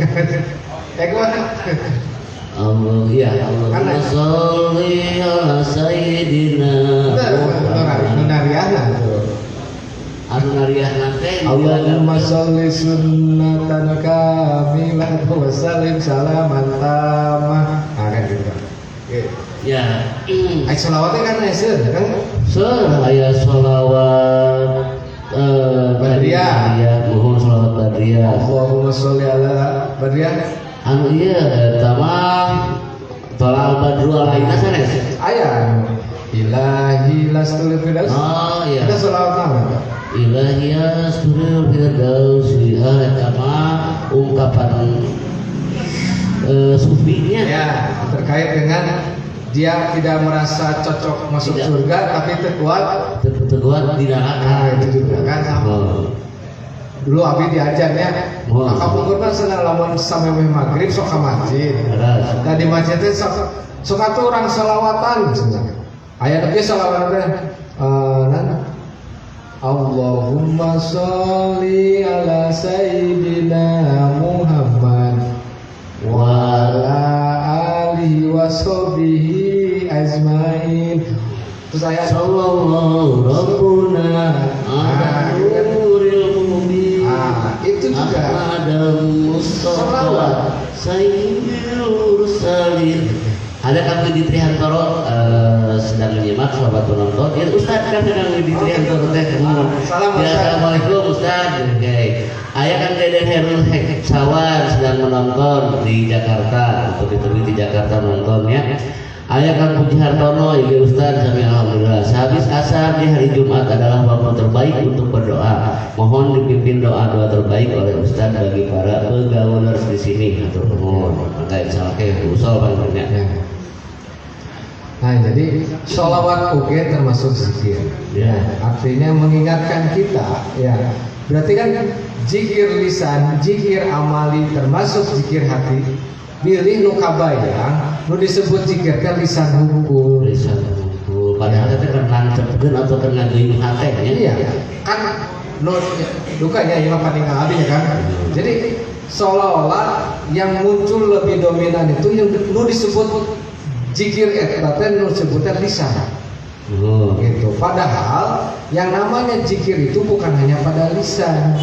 Gimana? Allah ya Allahumma sholli ala sayyidina Nunariana anu nariahna teh Allahumma sholli sunnatan kamilah wa sallim salaman tamah. Kan gitu kan. ya Ai selawatnya kan eseun kan. aya sholawat Badriyah mohon sholawat Badriyah Allahumma sholli ala Badriyah. anu ieu eta mah tolal badru alaina sanes Aya ilahi lastul firdaus. oh iya Kita selawat nama. ilahi asturul firdaus eta mah ungkapan sufinya Ya, terkait dengan dia tidak merasa cocok masuk Tidak. surga tapi terkuat. teguat di neraka. Nah, itu juga kan sama. Oh. Dulu abi diajarnya, Oh. maka pungkur kan senang lamun sampai maghrib sok ke masjid. Beras. Nah di masjid itu sok atuh orang selawatan sebenarnya. Ayat lagi selawatnya, Allahumma sholli ala sayyidina Muhammad wa ala alihi wa sahbihi ajmain. Terus ayat Sallallahu Rabbuna ala nuril mubin itu juga Ahmadam Mustafa Salawat. Sayyidil Mursalin. Ada kami di Trihantoro sedang menyimak sahabat penonton. Ya Ustaz kan sedang di Trihantoro teh. Salam, Ya, Ustaz. Assalamualaikum Ustaz. Oke. Ayah kan Deden Herul Sawan sedang menonton di Jakarta. Untuk itu di Jakarta nontonnya. Ayah kan Puji Hartono, Ibu Ustaz, kami alhamdulillah. Sehabis asar di hari Jumat adalah waktu terbaik untuk berdoa. Mohon dipimpin doa-doa terbaik oleh Ustaz bagi para pegawai di sini. Atur nuhun. Maka insyaallah ke usul panjangnya. ya. Nah jadi sholawat oke termasuk zikir. Ya. Artinya mengingatkan kita. Ya. Berarti kan zikir lisan, zikir amali termasuk zikir hati. Pilih nu kabayang, nu disebut zikir kan lisan hukum. Lisan hukum. Padahal itu kan lancepkeun atau kan ngageuing hate ya. Iya. Kan nu dukanya ieu mah paling abdi kan. Jadi seolah-olah yang muncul lebih dominan itu yang nu disebut zikir eta teh nu disebutnya lisan. Oh. Gitu. Padahal yang namanya zikir itu bukan hanya pada lisan,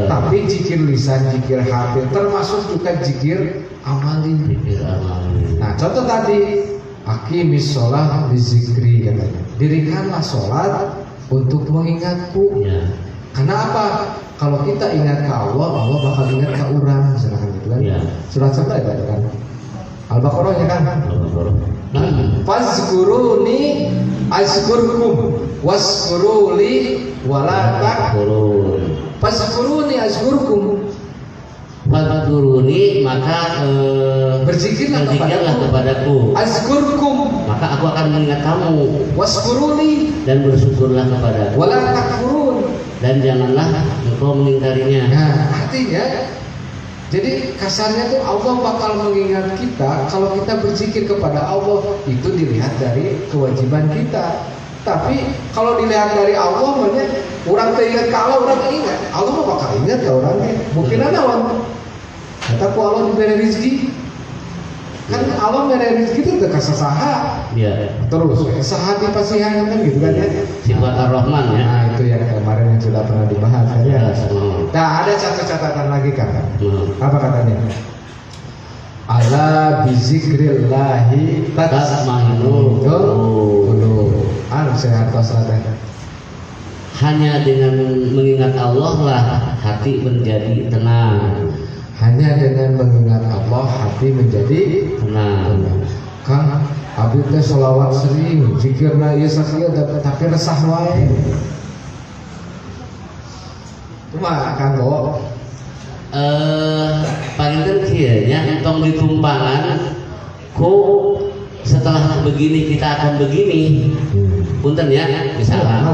tapi zikir lisan, zikir hati, termasuk juga zikir amali. Zikir amali. Nah, contoh tadi, aqimis sholat bizikri katanya. Dirikanlah sholat untuk mengingatku. Ya. Karena apa? Kalau kita ingat ke Allah, Allah bakal ingat ke orang, misalkan gitu kan. Ya. Surat sebelah itu kan. Al-Baqarah ya kan. Nah, Fazkuruni azkurkum waskuruli wala kurun. fazkuruni azkurkum. Fadkuruni maka Berzikirlah kepadaku. Azkurkum Maka aku akan mengingat kamu waskuruli dan bersyukurlah kepadaku. wala takfurun. Dan janganlah engkau mengingkarinya. Nah, artinya jadi kasarnya tuh Allah bakal mengingat kita kalau kita berzikir kepada Allah, itu dilihat dari kewajiban kita. Tapi kalau dilihat dari Allah, makanya orang teringat ke Allah, orang ingat. Allah mah bakal ingat ke orangnya. Mungkin ada orang kata ku Allah diberi rezeki. Kan Allah mere rezeki itu teu kasasaha. Ya. Terus saha dipasihan kan gitu kan ya. Sifat Ar-Rahman ya. Nah, itu yang kemarin yang sudah pernah dibahas kan ya. Nah, Ada satu catatan lagi kan. nah. Apa katanya? Ala bizikrillahi Tatma'innul qulub. Anu sehat teh. Hanya dengan mengingat Allah lah hati menjadi tenang. Hanya dengan mengingat Allah hati menjadi Tenang. Kang abdi teh sholawat sering, zikirna ieu sakieu tapi resah wae. Cuma kanggo Panginten kieu nya entong ditumpangan ku setelah begini kita akan begini. Punten ya, misalnya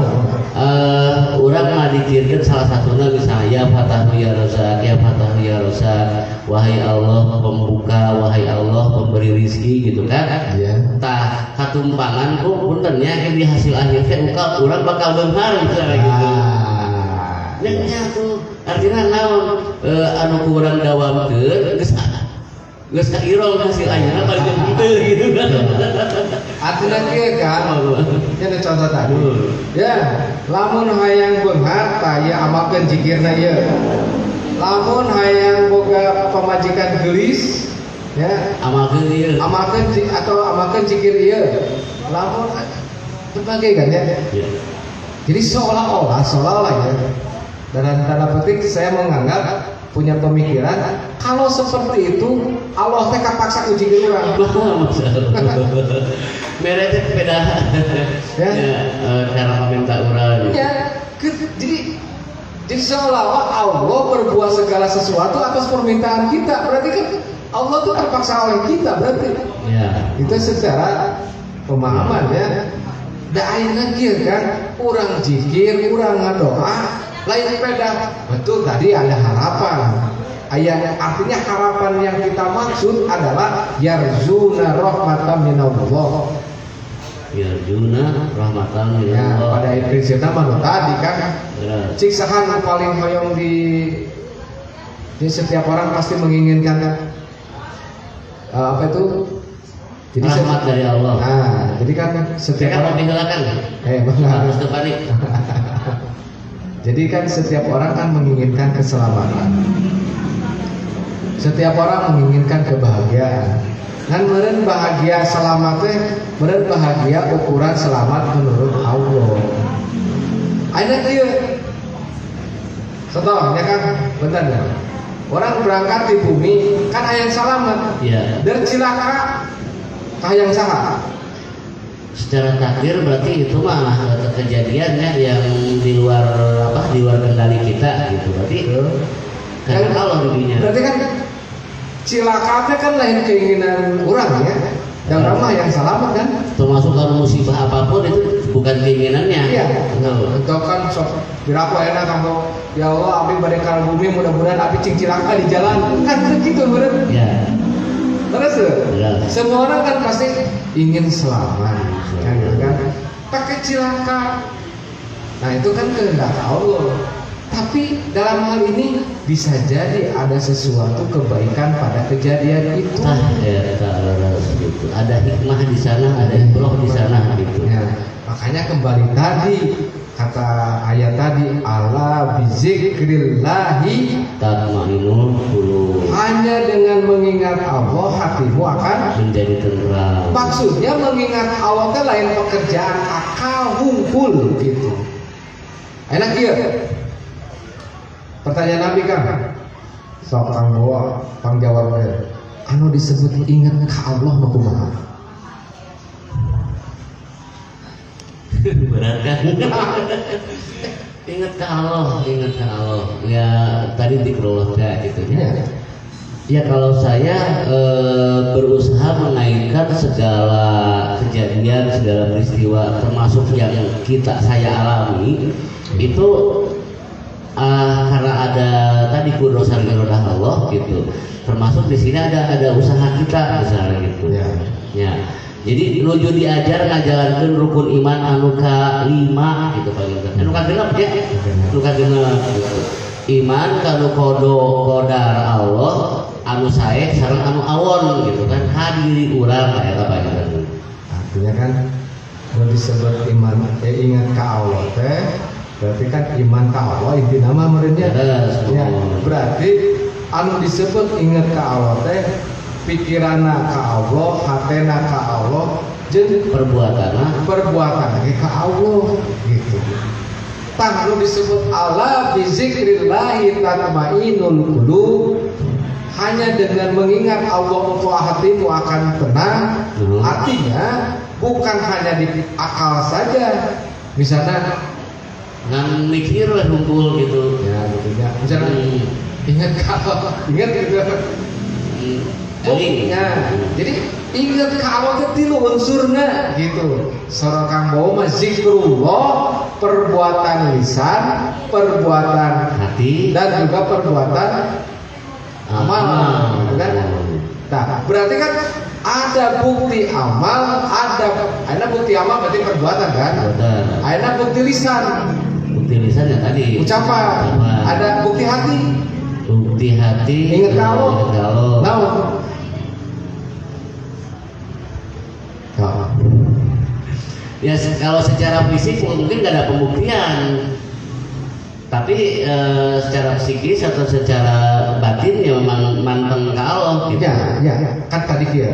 urang ngadikirkeun salah satuna misalnya ya Fatahu ya Razak, ya Fatahu ya Razak, wahai Allah pembuka, wahai Allah pemberi rezeki gitu kan. Iya. Tah katumpangan ku punten nya di hasil akhir teh urang bakal beunghar misalnya gitu. Nya tuh artinya naon anu ku urang dawamkeun geus kairol hasil akhirna balik henteu gitu kan. Artinya kieu kan. Nya contoh tadi. Ya, lamun hayang beunghar tah ieu amalkeun zikirna ieu. Lamun hayang boga pamajikan geulis ya, Amalkeun ieu. amalkeun zikir ieu. Lamun berbagai kan ya. Ya. Jadi seolah-olah ya. Dalam tanda petik saya menganggap punya pemikiran kalau seperti itu Allah teh kapaksa uji ke urang. Mere teh beda. Ya. Cara meminta urang. Ya, jadi seolah-olah Allah berbuat segala sesuatu atas permintaan kita. Berarti kan Allah tuh terpaksa oleh kita berarti. Ya. Itu secara pemahaman ya. Da ayeuna kieu kan, urang zikir, urang ngadoa, lain beda. Betul tadi ada harapan. Artinya harapan yang kita maksud adalah yarzuna rahmatan minallah. Yarjuna rahmatan min Ya, Allah. pada prinsipnya mah tadi kan. Ya. Siksahan yang paling hoyong di setiap orang pasti menginginkan apa itu? Jadi Rahmat dari Allah. Nah, jadi kan setiap Saya kan mau orang tinggalkan. bangga. Harus panik. Jadi kan setiap orang kan menginginkan keselamatan. Setiap orang menginginkan kebahagiaan. Dan meureun bahagia selamatnya, meureun bahagia ukuran selamat menurut Allah. Ayeuna kieu. Contoh, ya kan? Bentar ya. Orang berangkat di bumi kan aya selamat. Iya. Dan cilaka yang salah. Secara takdir berarti itu mah kejadian ya yang di luar kendali kita gitu. Berarti karena Allah dunia. Berarti kan cilaka teh kan lain keinginan orang ya. Dan ramah yang selamat kan. Termasuk kalau musibah apapun itu bukan keinginannya. Iya. Betul. Itu kan sok biraku enak kamu. Ya Allah, abdi bade ka bumi mudah-mudahan abdi cing cilaka di jalan. Kan begitu bener. Ya. Terus Ya. semua orang kan pasti ingin selamat kan. Pakai cilaka. Nah, itu kan kehendak Allah. Tapi dalam hal ini bisa jadi ada sesuatu kebaikan pada kejadian itu. Gitu. Ada hikmah di sana, ada ibroh di sana gitu. Ya, makanya kembali tadi kata ayat tadi ala bizikrillahi Tatma'innul qulub. hanya dengan mengingat Allah hatimu akan Menjadi tenteram. maksudnya mengingat Allah itu lain pekerjaan akal hunkul gitu. Enak ya. Pertanyaan Nabi kan sok kang bawa pang jawab anu disebut ingat ka Allah mah kumaha. Berat kan? Ingat ke Allah. Ya tadi zikrullah gitu ya. Ya kalau saya berusaha mengaitkan segala kejadian, segala peristiwa termasuk yang saya alami itu karena ada tadi kudosan irodah Allah gitu. Termasuk di sini ada usaha kita misalnya gitu. Ya. Jadi nuju diajar ngajalankeun rukun iman anu ka 5 gitu paling. Anu ka 6 ya. Anu ka 6 gitu. Iman kanu qadar Allah anu sae sareng anu awon gitu kan hadiri urang kayak apa gitu. Artinya kan kalau disebut iman ingat ka Allah teh berarti kan iman ka Allah inti nama meureunnya. Ya, berarti anu disebut ingat ka Allah teh pikiranna ka Allah, hatena ka Allah, jeung perbuatan ge ka Allah gitu. Tah anu disebut Allah bi zikrillahi tatmainnul qulub, hanya dengan mengingat Allah maka hatimu akan tenang. Artinya bukan hanya di akal saja, misalnya ngan mikir lah hunkul gitu ya gitu ya, misalnya ingat kalau ingat gitu ya, jadi ingat kalau itu tilu unsurnya gitu. Sorokan bawa zikrullah, perbuatan lisan, perbuatan hati, dan juga perbuatan amal, gitu kan? Nah, berarti kan ada bukti amal, ada bukti amal berarti perbuatan kan? Ada bukti lisan. Bukti lisan yang tadi. Ucapan. Ada bukti hati. Bukti hati. Ingat kalau. Nah, ya kalau secara fisik mungkin nggak ada pembuktian, tapi secara psikis atau secara batin ya memang manteng ke Allah gitu. Ya, kan tadi dia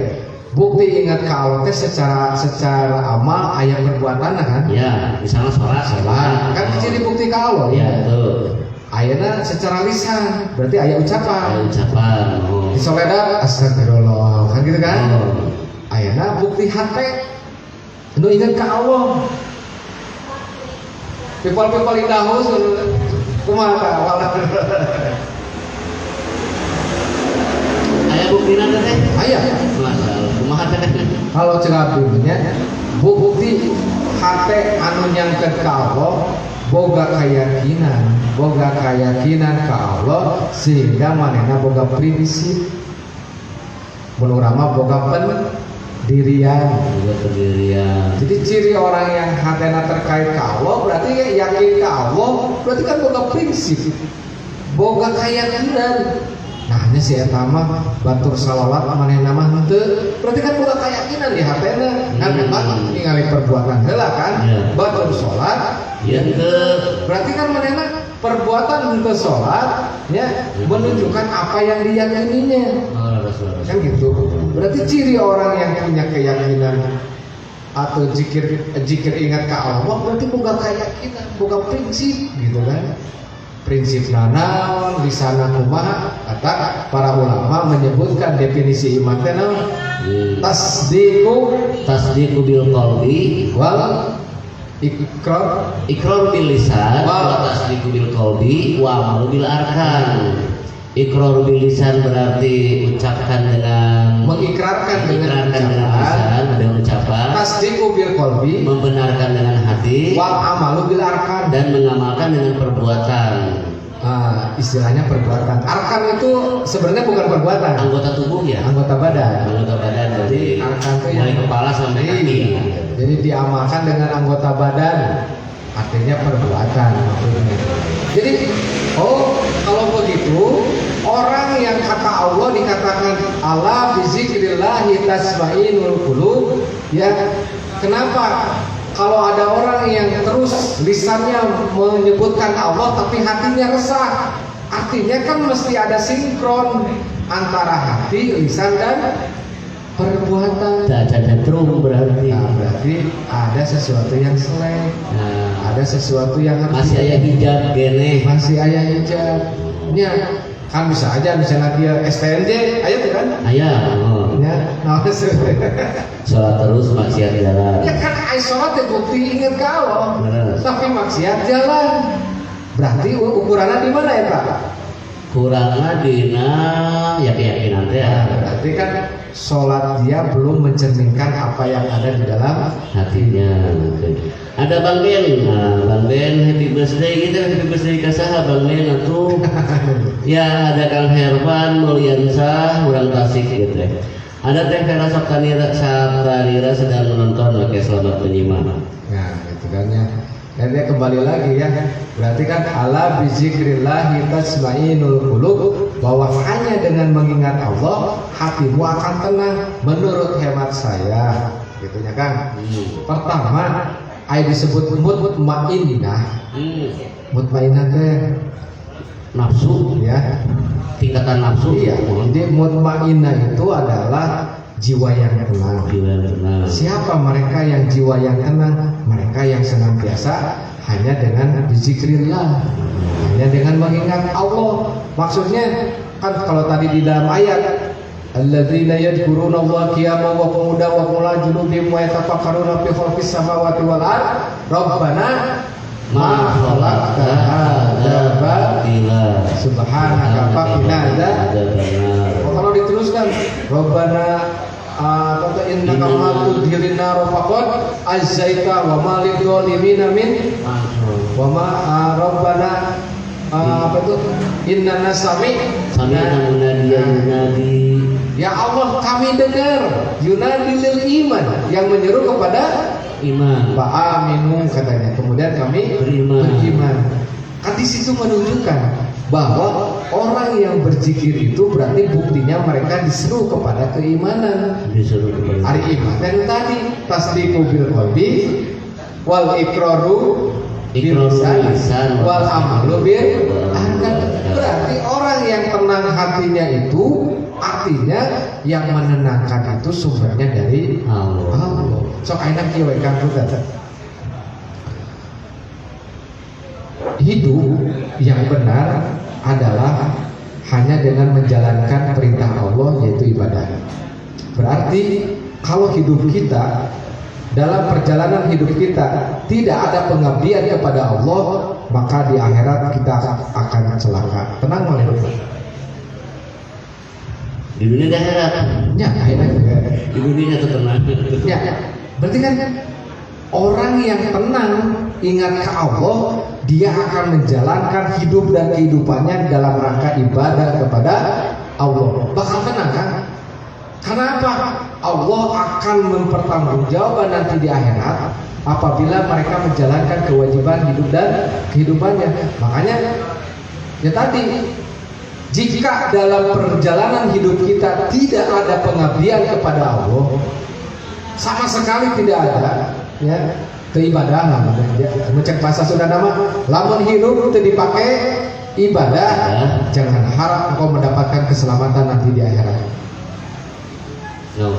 bukti ingat ke Allah teh secara amal ayat perbuatan kan? Ya, misalnya sholat kan ciri bukti ke Allah. Ya, betul. Ayatnya secara lisan berarti ayat ucapan. Di soleda astagfirullah kan gitu kan? Ayatnya bukti hati. Nu ingat ke Allah. People indahus kumaha wala. Aya buktina teh? Aya. Masalah kumaha teh? Kalau cerabimnya bukti hati anu nyangket ke Allah, boga keyakinan ke Allah sehingga manehna boga prinsip. Menurama boga pendirian. Jadi ciri orang yang hatena terkait ke Allah berarti yakin ke Allah, berarti kan boga prinsip, boga keyakinan. Nah hanya si etama batur salawat manehna mah henteu, berarti kan boga keyakinan di hatena. Kan memang ningali perbuatan heula kan, batur salat, ya berarti kan manehna perbuatan henteu salat ya menunjukkan apa yang diyakininya. Kan gitu. Berarti ciri orang yang punya keyakinan atau zikir ingat ke Allah berarti boga keyakinan, boga prinsip gitu kan. Prinsip naon, lisana kumaha, kata para ulama menyebutkan definisi iman teh naon? Tasdiqu bil qalbi wal ikrar bil lisan wa tasdiqu bil qalbi wa amalu bil arkan. Iqrar bil lisan berarti ucapkan dengan mengikrarkan dengan lisan dengan ucapan. Tasdiqu bil qalbi membenarkan dengan hati. Wal amalu bil arkan dan mengamalkan dengan perbuatan. Istilahnya perbuatan. Arkan itu sebenarnya bukan perbuatan. Anggota tubuh ya. Anggota badan. Jadi arkan itu dari kepala sampai kaki. Jadi diamalkan dengan anggota badan. Artinya perbuatan. Jadi kalau begitu orang yang kata Allah dikatakan Allah bizikrillahi tasmainnul qulub ya. Kenapa? Kalau ada orang yang terus lisannya menyebutkan Allah tapi hatinya resah, artinya kan mesti ada sinkron antara hati, lisan dan perbuatan. Ada drum berarti. Nah, berarti ada sesuatu yang selek. Ada sesuatu yang harus masih ayah hijab gene. Masih ayah hijab. Ya, kan bisa aja misalnya dia STNJ, ayo tuh kan? Ayah. Ya, nah sholat terus maksiat jalan. Ya kan sholat ya bukti ingat ke Allah. Tapi maksiat jalan. Berarti ukurannya di mana ya Pak? Kurangnya dina ya keyakinan teh. Berarti kan sholat dia belum mencerminkan apa yang ada di dalam hatinya. Ada Bang Ben, Bang Ben happy birthday gitu, happy birthday ka saha Bang Ben atuh. Ya ada Kang Herman Mulyansah urang Tasik gitu ya. Ada Teh Vera Saptanira sedang menonton, oke selamat menyimak. Nah itu kan ya. Dan dia kembali lagi ya. Berarti kan ala bizikrillah tasmainul qulub, bahwa hanya dengan mengingat Allah hatimu akan tenang menurut hemat saya. Gitu ya kan. Pertama, ayat disebut mutmainnah. Mutmainnah teh Nafsu, ya. tingkatan nafsu. Iya. Jadi mutmainnah itu adalah jiwa yang tenang. Jiwa yang tenang. Siapa mereka yang jiwa yang tenang? Mereka yang senantiasa hanya dengan bizikrillah, hanya dengan mengingat Allah. Maksudnya kan kalau tadi di dalam ayat alladzina yadhkuruna Allaha qiyaman wa qu'udan wa ala junubihim wa yatafakkaruna fi khalqis samawati wal ard rabbana ma khalaqta hadza batila subhanaka faqina adzabannar. Kalau diteruskan rabbana tata innaka ma tudhilin nar faqad azzaita wa ma lidzalimina min wa ma rabbana apa itu inna sami'na yunadi. Ya Allah, kami dengar yunadi lil iman, yang menyeru kepada iman. Fa aminu katanya. Kemudian kami beriman. Kan di situ menunjukkan bahwa orang yang berzikir itu berarti buktinya mereka diseru kepada keimanan. Disuruh kepada Hari iman yang tadi tasdiqu bil qalbi wal iqraru bil lisan wal amalu bil arkan. Berarti orang yang tenang hatinya itu artinya yang menenangkan itu sumbernya dari Allah. Sok ayeuna kieu we Kang Budat. Hidup yang benar adalah hanya dengan menjalankan perintah Allah, yaitu ibadah. Berarti kalau hidup kita, dalam perjalanan hidup kita tidak ada pengabdian kepada Allah, maka di akhirat kita akan celaka. Tenang malah hidup. di dunia di akhirat. Ya, akhirat juga. Di dunia itu tenang. Ya, berarti kan orang yang tenang ingat ke Allah, dia akan menjalankan hidup dan kehidupannya dalam rangka ibadah kepada Allah. Bakal tenang kan? Kenapa? Allah akan mempertanggungjawabkan nanti di akhirat apabila mereka menjalankan kewajiban hidup dan kehidupannya. Makanya ya tadi, jika dalam perjalanan hidup kita tidak ada pengabdian kepada Allah, sama sekali tidak ada, ya, keibadahan. Ya, mencek bahasa sudah nama, lamun hidup itu dipakai ibadah, jangan harap engkau mendapatkan keselamatan nanti di akhirat. Nah,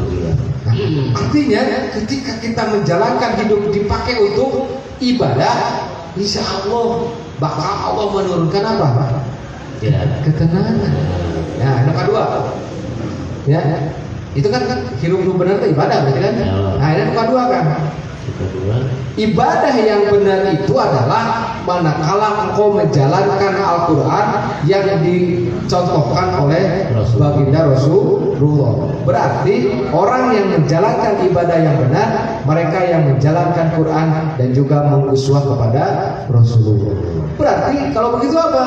artinya ketika kita menjalankan hidup dipakai untuk ibadah, insya Allah bakal Allah menurunkan apa? Ya, ketenangan. Nah, yang kedua, ya, itu kan hidup benar itu ibadah, berarti kan? Nah, yang kedua kan, ibadah yang benar itu adalah manakala engkau menjalankan Al-Quran yang dicontohkan oleh baginda Rasulullah. Berarti orang yang menjalankan ibadah yang benar, mereka yang menjalankan Quran dan juga menguswah kepada Rasulullah. Berarti kalau begitu apa?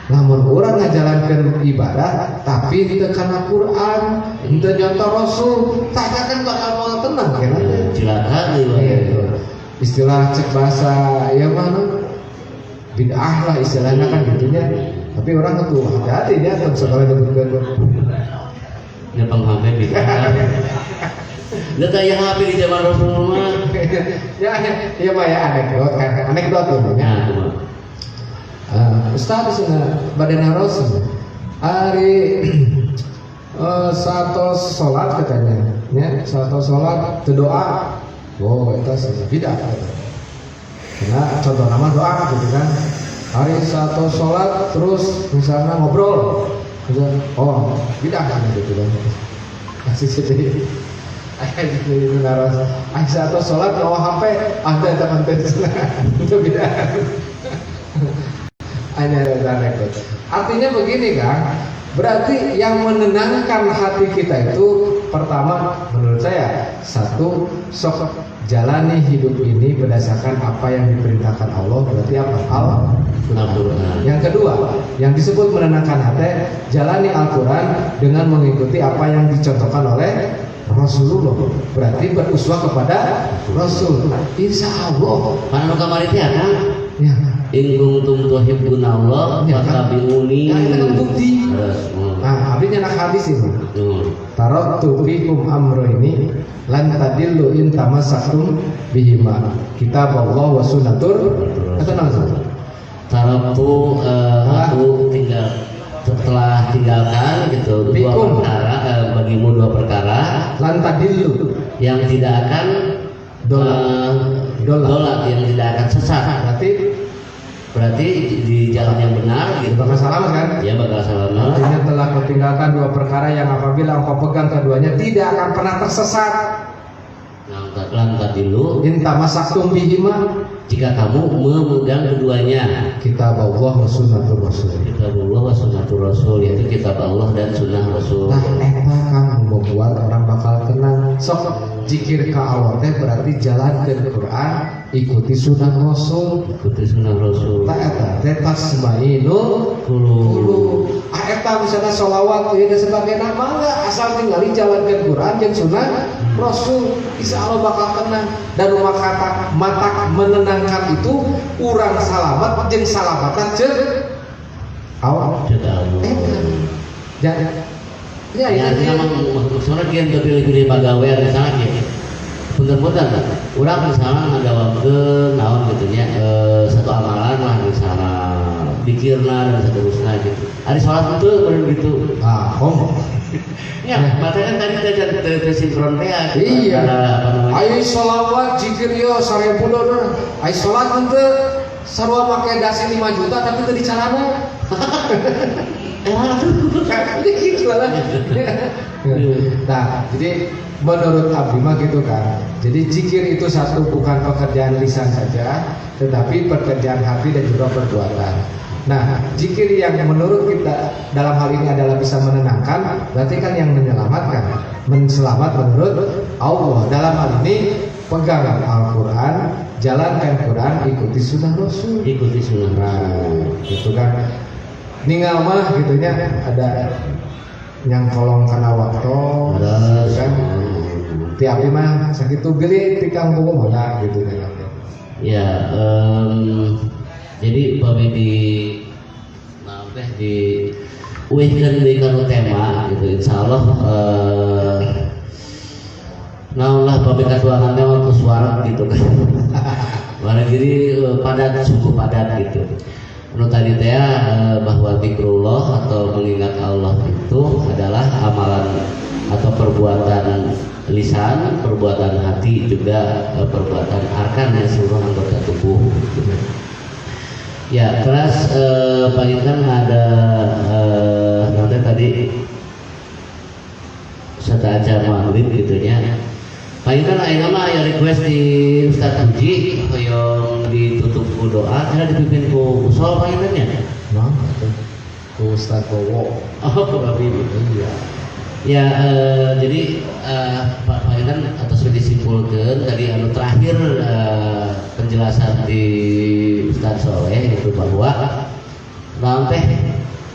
Namun orang ngajalankan ibadah tapi tidak karena Quran, tidak nyontoh Rasul, tak akan bakal mau tenang kan? Cilaka Istilah cek bahasa yang mana? Bid'ah lah istilahnya kan gitunya. Tapi orang itu hati-hati dia tetap sekolah nyebutkan. Ini penghamil bid'ah. Lihat kayak HP di zaman Rasulullah. Ya mah ya anekdot kan, anekdot tuh. Ustaz sana badan Rasul hari satu sholat katanya, ya satu sholat berdoa, wow itu tidak, karena contoh nama doa gitu kan. Hari satu sholat terus misalnya ngobrol, oh tidak kan gitu kan, kasih sedih. Ayat itu naras, ayat satu sholat bawa HP, ada teman-teman itu tidak. Hanya anekdot. Artinya begini kan, berarti yang menenangkan hati kita itu pertama menurut saya, satu, sok jalani hidup ini berdasarkan apa yang diperintahkan Allah, berarti apa? Al-Quran. Yang kedua, yang disebut menenangkan hati, jalani Al-Quran dengan mengikuti apa yang dicontohkan oleh Rasulullah, berarti beruswah kepada Rasul. Insya Allah. Karena kamari teh kan Ya. in kuntum tuhibbunallah Ya, kan? fattabi'uni. Nah, itu kan bukti. Terus, Nah, artinya nak hadis ini. hmm. Taraktu fikum amrayni lan tadillu in tamassaktum bihima. Kitab Allah wa sunnatur. Kata langsung. Taraktu aku telah tinggalkan gitu dua Fikum. perkara bagimu dua perkara Lan tadillu yang tidak akan dolat yang tidak akan sesat. Berarti di jalan yang benar gitu. bakal selamat kan? Ya bakal selamat. Artinya telah kau tinggalkan dua perkara yang apabila engkau pegang keduanya tidak akan pernah tersesat. Lan tadilu In tamassaktum bihima. jika kamu memegang keduanya. Kitab Allah wa sunnatur Rasul. Kitab Allah wa sunnatur Rasul, yaitu kitab Allah dan sunnah Rasul. Nah, eta kan membuat orang bakal tenang. Sok zikir ka Allah teh berarti jalan ke Quran, ikuti sunnah Rasul. Ikuti sunnah Rasul. Tak eta teh tasmainu Kulu. Eta misalnya sholawat ya dan sebagainya mangga asal tinggali jalan ke Quran dan sunnah Rasul, insya Allah bakal tenang. Dan rumah kata mata menenangkan itu urang salamat jeung salamatan jeung Allah. Kita Ya, ya, ya artinya maksudnya kian kepilih-pilih pegawai misalnya ya. Punten-punten urang misalnya ngadawakeun naon gitu nya satu amalan lah misalnya pikirna dan seterusnya gitu. Ari salat itu bener gitu. Ya, makanya kan tadi kita sinkron teh. Iya. Apa namanya? Ayo sholawat zikir yo sarepuluh. Ayo sholat henteu sarua make dasi 5 juta tapi teu dicarana. Gitu lah. Nah, jadi menurut Abdi mah gitu kan. Jadi zikir itu satu bukan pekerjaan lisan saja, tetapi pekerjaan hati dan juga perbuatan. Nah, zikir yang menurut kita dalam hal ini adalah bisa menenangkan, berarti kan yang menyelamatkan, menselamat menurut Allah. Dalam hal ini pegang Al-Quran, jalankan Quran, ikuti sunnah Rasul. Ikuti sunnah Rasul. Itu kan ninggal mah gitunya ada yang kolong kena waktu kan tiap mah sakitu beli tikang buku mana gitu kan. Ya, jadi pami di uihkeun deui kana tema gitu insyaallah naon lah pami katuangan teh waktu suara gitu kan. Mana jadi padat suku padat gitu. Anu tadi teh bahwa zikrullah atau mengingat Allah itu adalah amalan atau perbuatan lisan, perbuatan hati juga perbuatan arkan ya seluruh anggota tubuh. Ya, terus panjangkan ada nanti tadi serta acara maghrib gitunya. Panjangkan ayeuna mah aya request di Ustaz Puji hoyong ditutup ku doa, karena dipimpin ku usul panjangkannya. Nah, ku Ustaz Bowo. Oh, ku Habib. Iya. Ya, jadi Pak Panjangkan atas disimpulkan tadi anu terakhir penjelasan di Ustaz Soleh itu bahwa nanti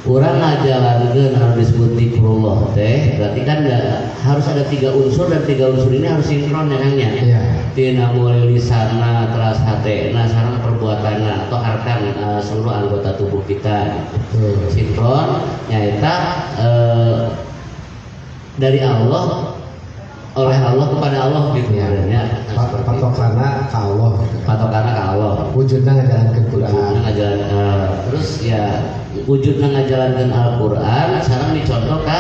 orang ngajalankeun anu disebut zikrullah teh berarti kan harus ada 3 unsur dan 3 unsur ini harus sinkron dengannya. Iya. Tina mulai lisana teras hatena sareng perbuatanna atau arkan seluruh anggota tubuh kita. Sinkron nyaeta dari Allah oleh Allah kepada Allah gitu ya. Patokana ka Allah. Patokana ka Allah. Wujudna ngajalankeun Quran. Wujudna ngajalankeun terus ya wujudna ngajalankeun Al-Qur'an sareng dicontoh ka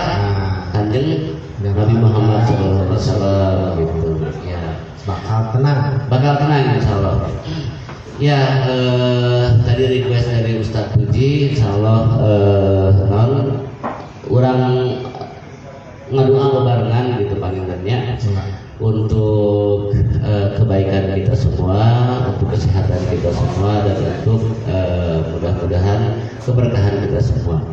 Kanjeng Nabi Muhammad SAW gitu ya. Bakal tenang insyaallah. Ya tadi request dari Ustaz Puji insyaallah orang ngadoa bebarengan gitu panjenengannya untuk kebaikan kita semua, untuk kesehatan kita semua dan untuk mudah-mudahan keberkahan kita semua.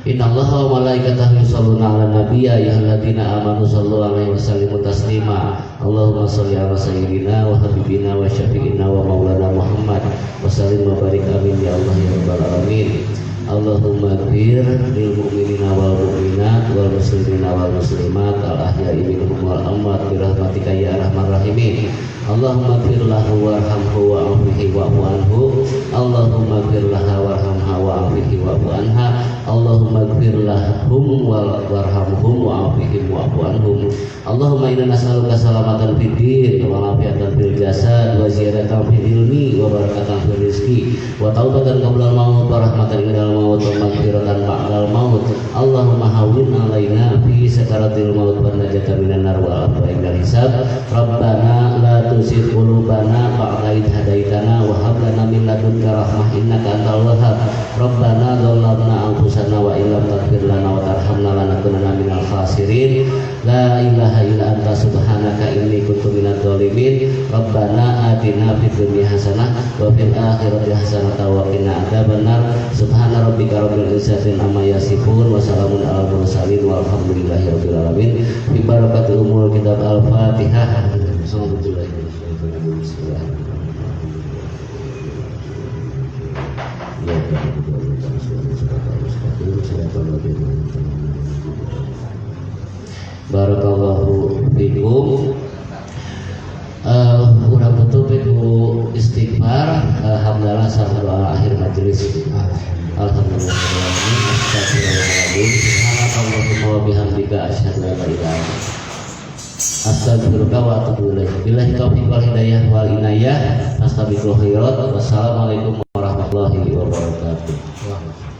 Innallaha wa malaikatahu yusholluna 'alan nabiy ya ayyuhalladzina amanu shallu 'alaihi wa sallimu taslima. Allahumma shalli 'ala sayyidina wa habibina wa syafi'ina wa maulana Muhammad wa sallim wa barik amin ya Allah ya rabbal alamin. Allahumma ighfir lil mu'minina wal mu'minat wal muslimina wal muslimat al ahya'i minhum wal amwat bi rahmatika ya arhamar rahimin. Allahumma ighfir lahu warhamhu wa'afihi wa'fu anhu. Allahumma ighfir laha warhamha wa'afihi wa'fu anha. Allahumma ighfir lahum warhamhum wa'afihim wa'fu anhum. Allahumma inna nas'aluka salamatan fid din wa afiatan fil jasad wa ziyadatan fil ilmi wa barakatan fil rizqi wa taubatan qabla al-maut wa rahmatan indal maut wa maghfiratan ba'dal maut. Allahumma hawwin 'alaina fi sakaratil maut wa najatan minan nar wa afwa indal hisab. Rabbana la tuzigh qulubana ba'da idh hadaitana wa hab lana min ladunka rahmah innaka antal wahhab. Rabbana dhallamna anfusana wa illam taghfir lana wa tarhamna lanakunanna minal khasirin. La ilaha illa anta subhanaka inni kuntu minadh dhalimin. Rabbana atina fid dunya hasanah wa fil akhirati hasanah wa qina adzabannar. Subhana rabbika rabbil izzati amma yasifun wa salamun alal mursalin walhamdulillahi rabbil alamin. Bi barakati umul kitab al-Fatihah. Barakallahu fikum. Urang tutup ku istighfar. Alhamdulillah sampai doa akhir majelis. Alhamdulillah. Astagfirullahaladzim. Subhanakallahumma wa bihamdika asyhadu an la ilaha illa anta astaghfiruka wa atubu ilaik. Billahi taufiq wal hidayah wal inayah. Astaghfirullah. Wassalamualaikum warahmatullahi wabarakatuh.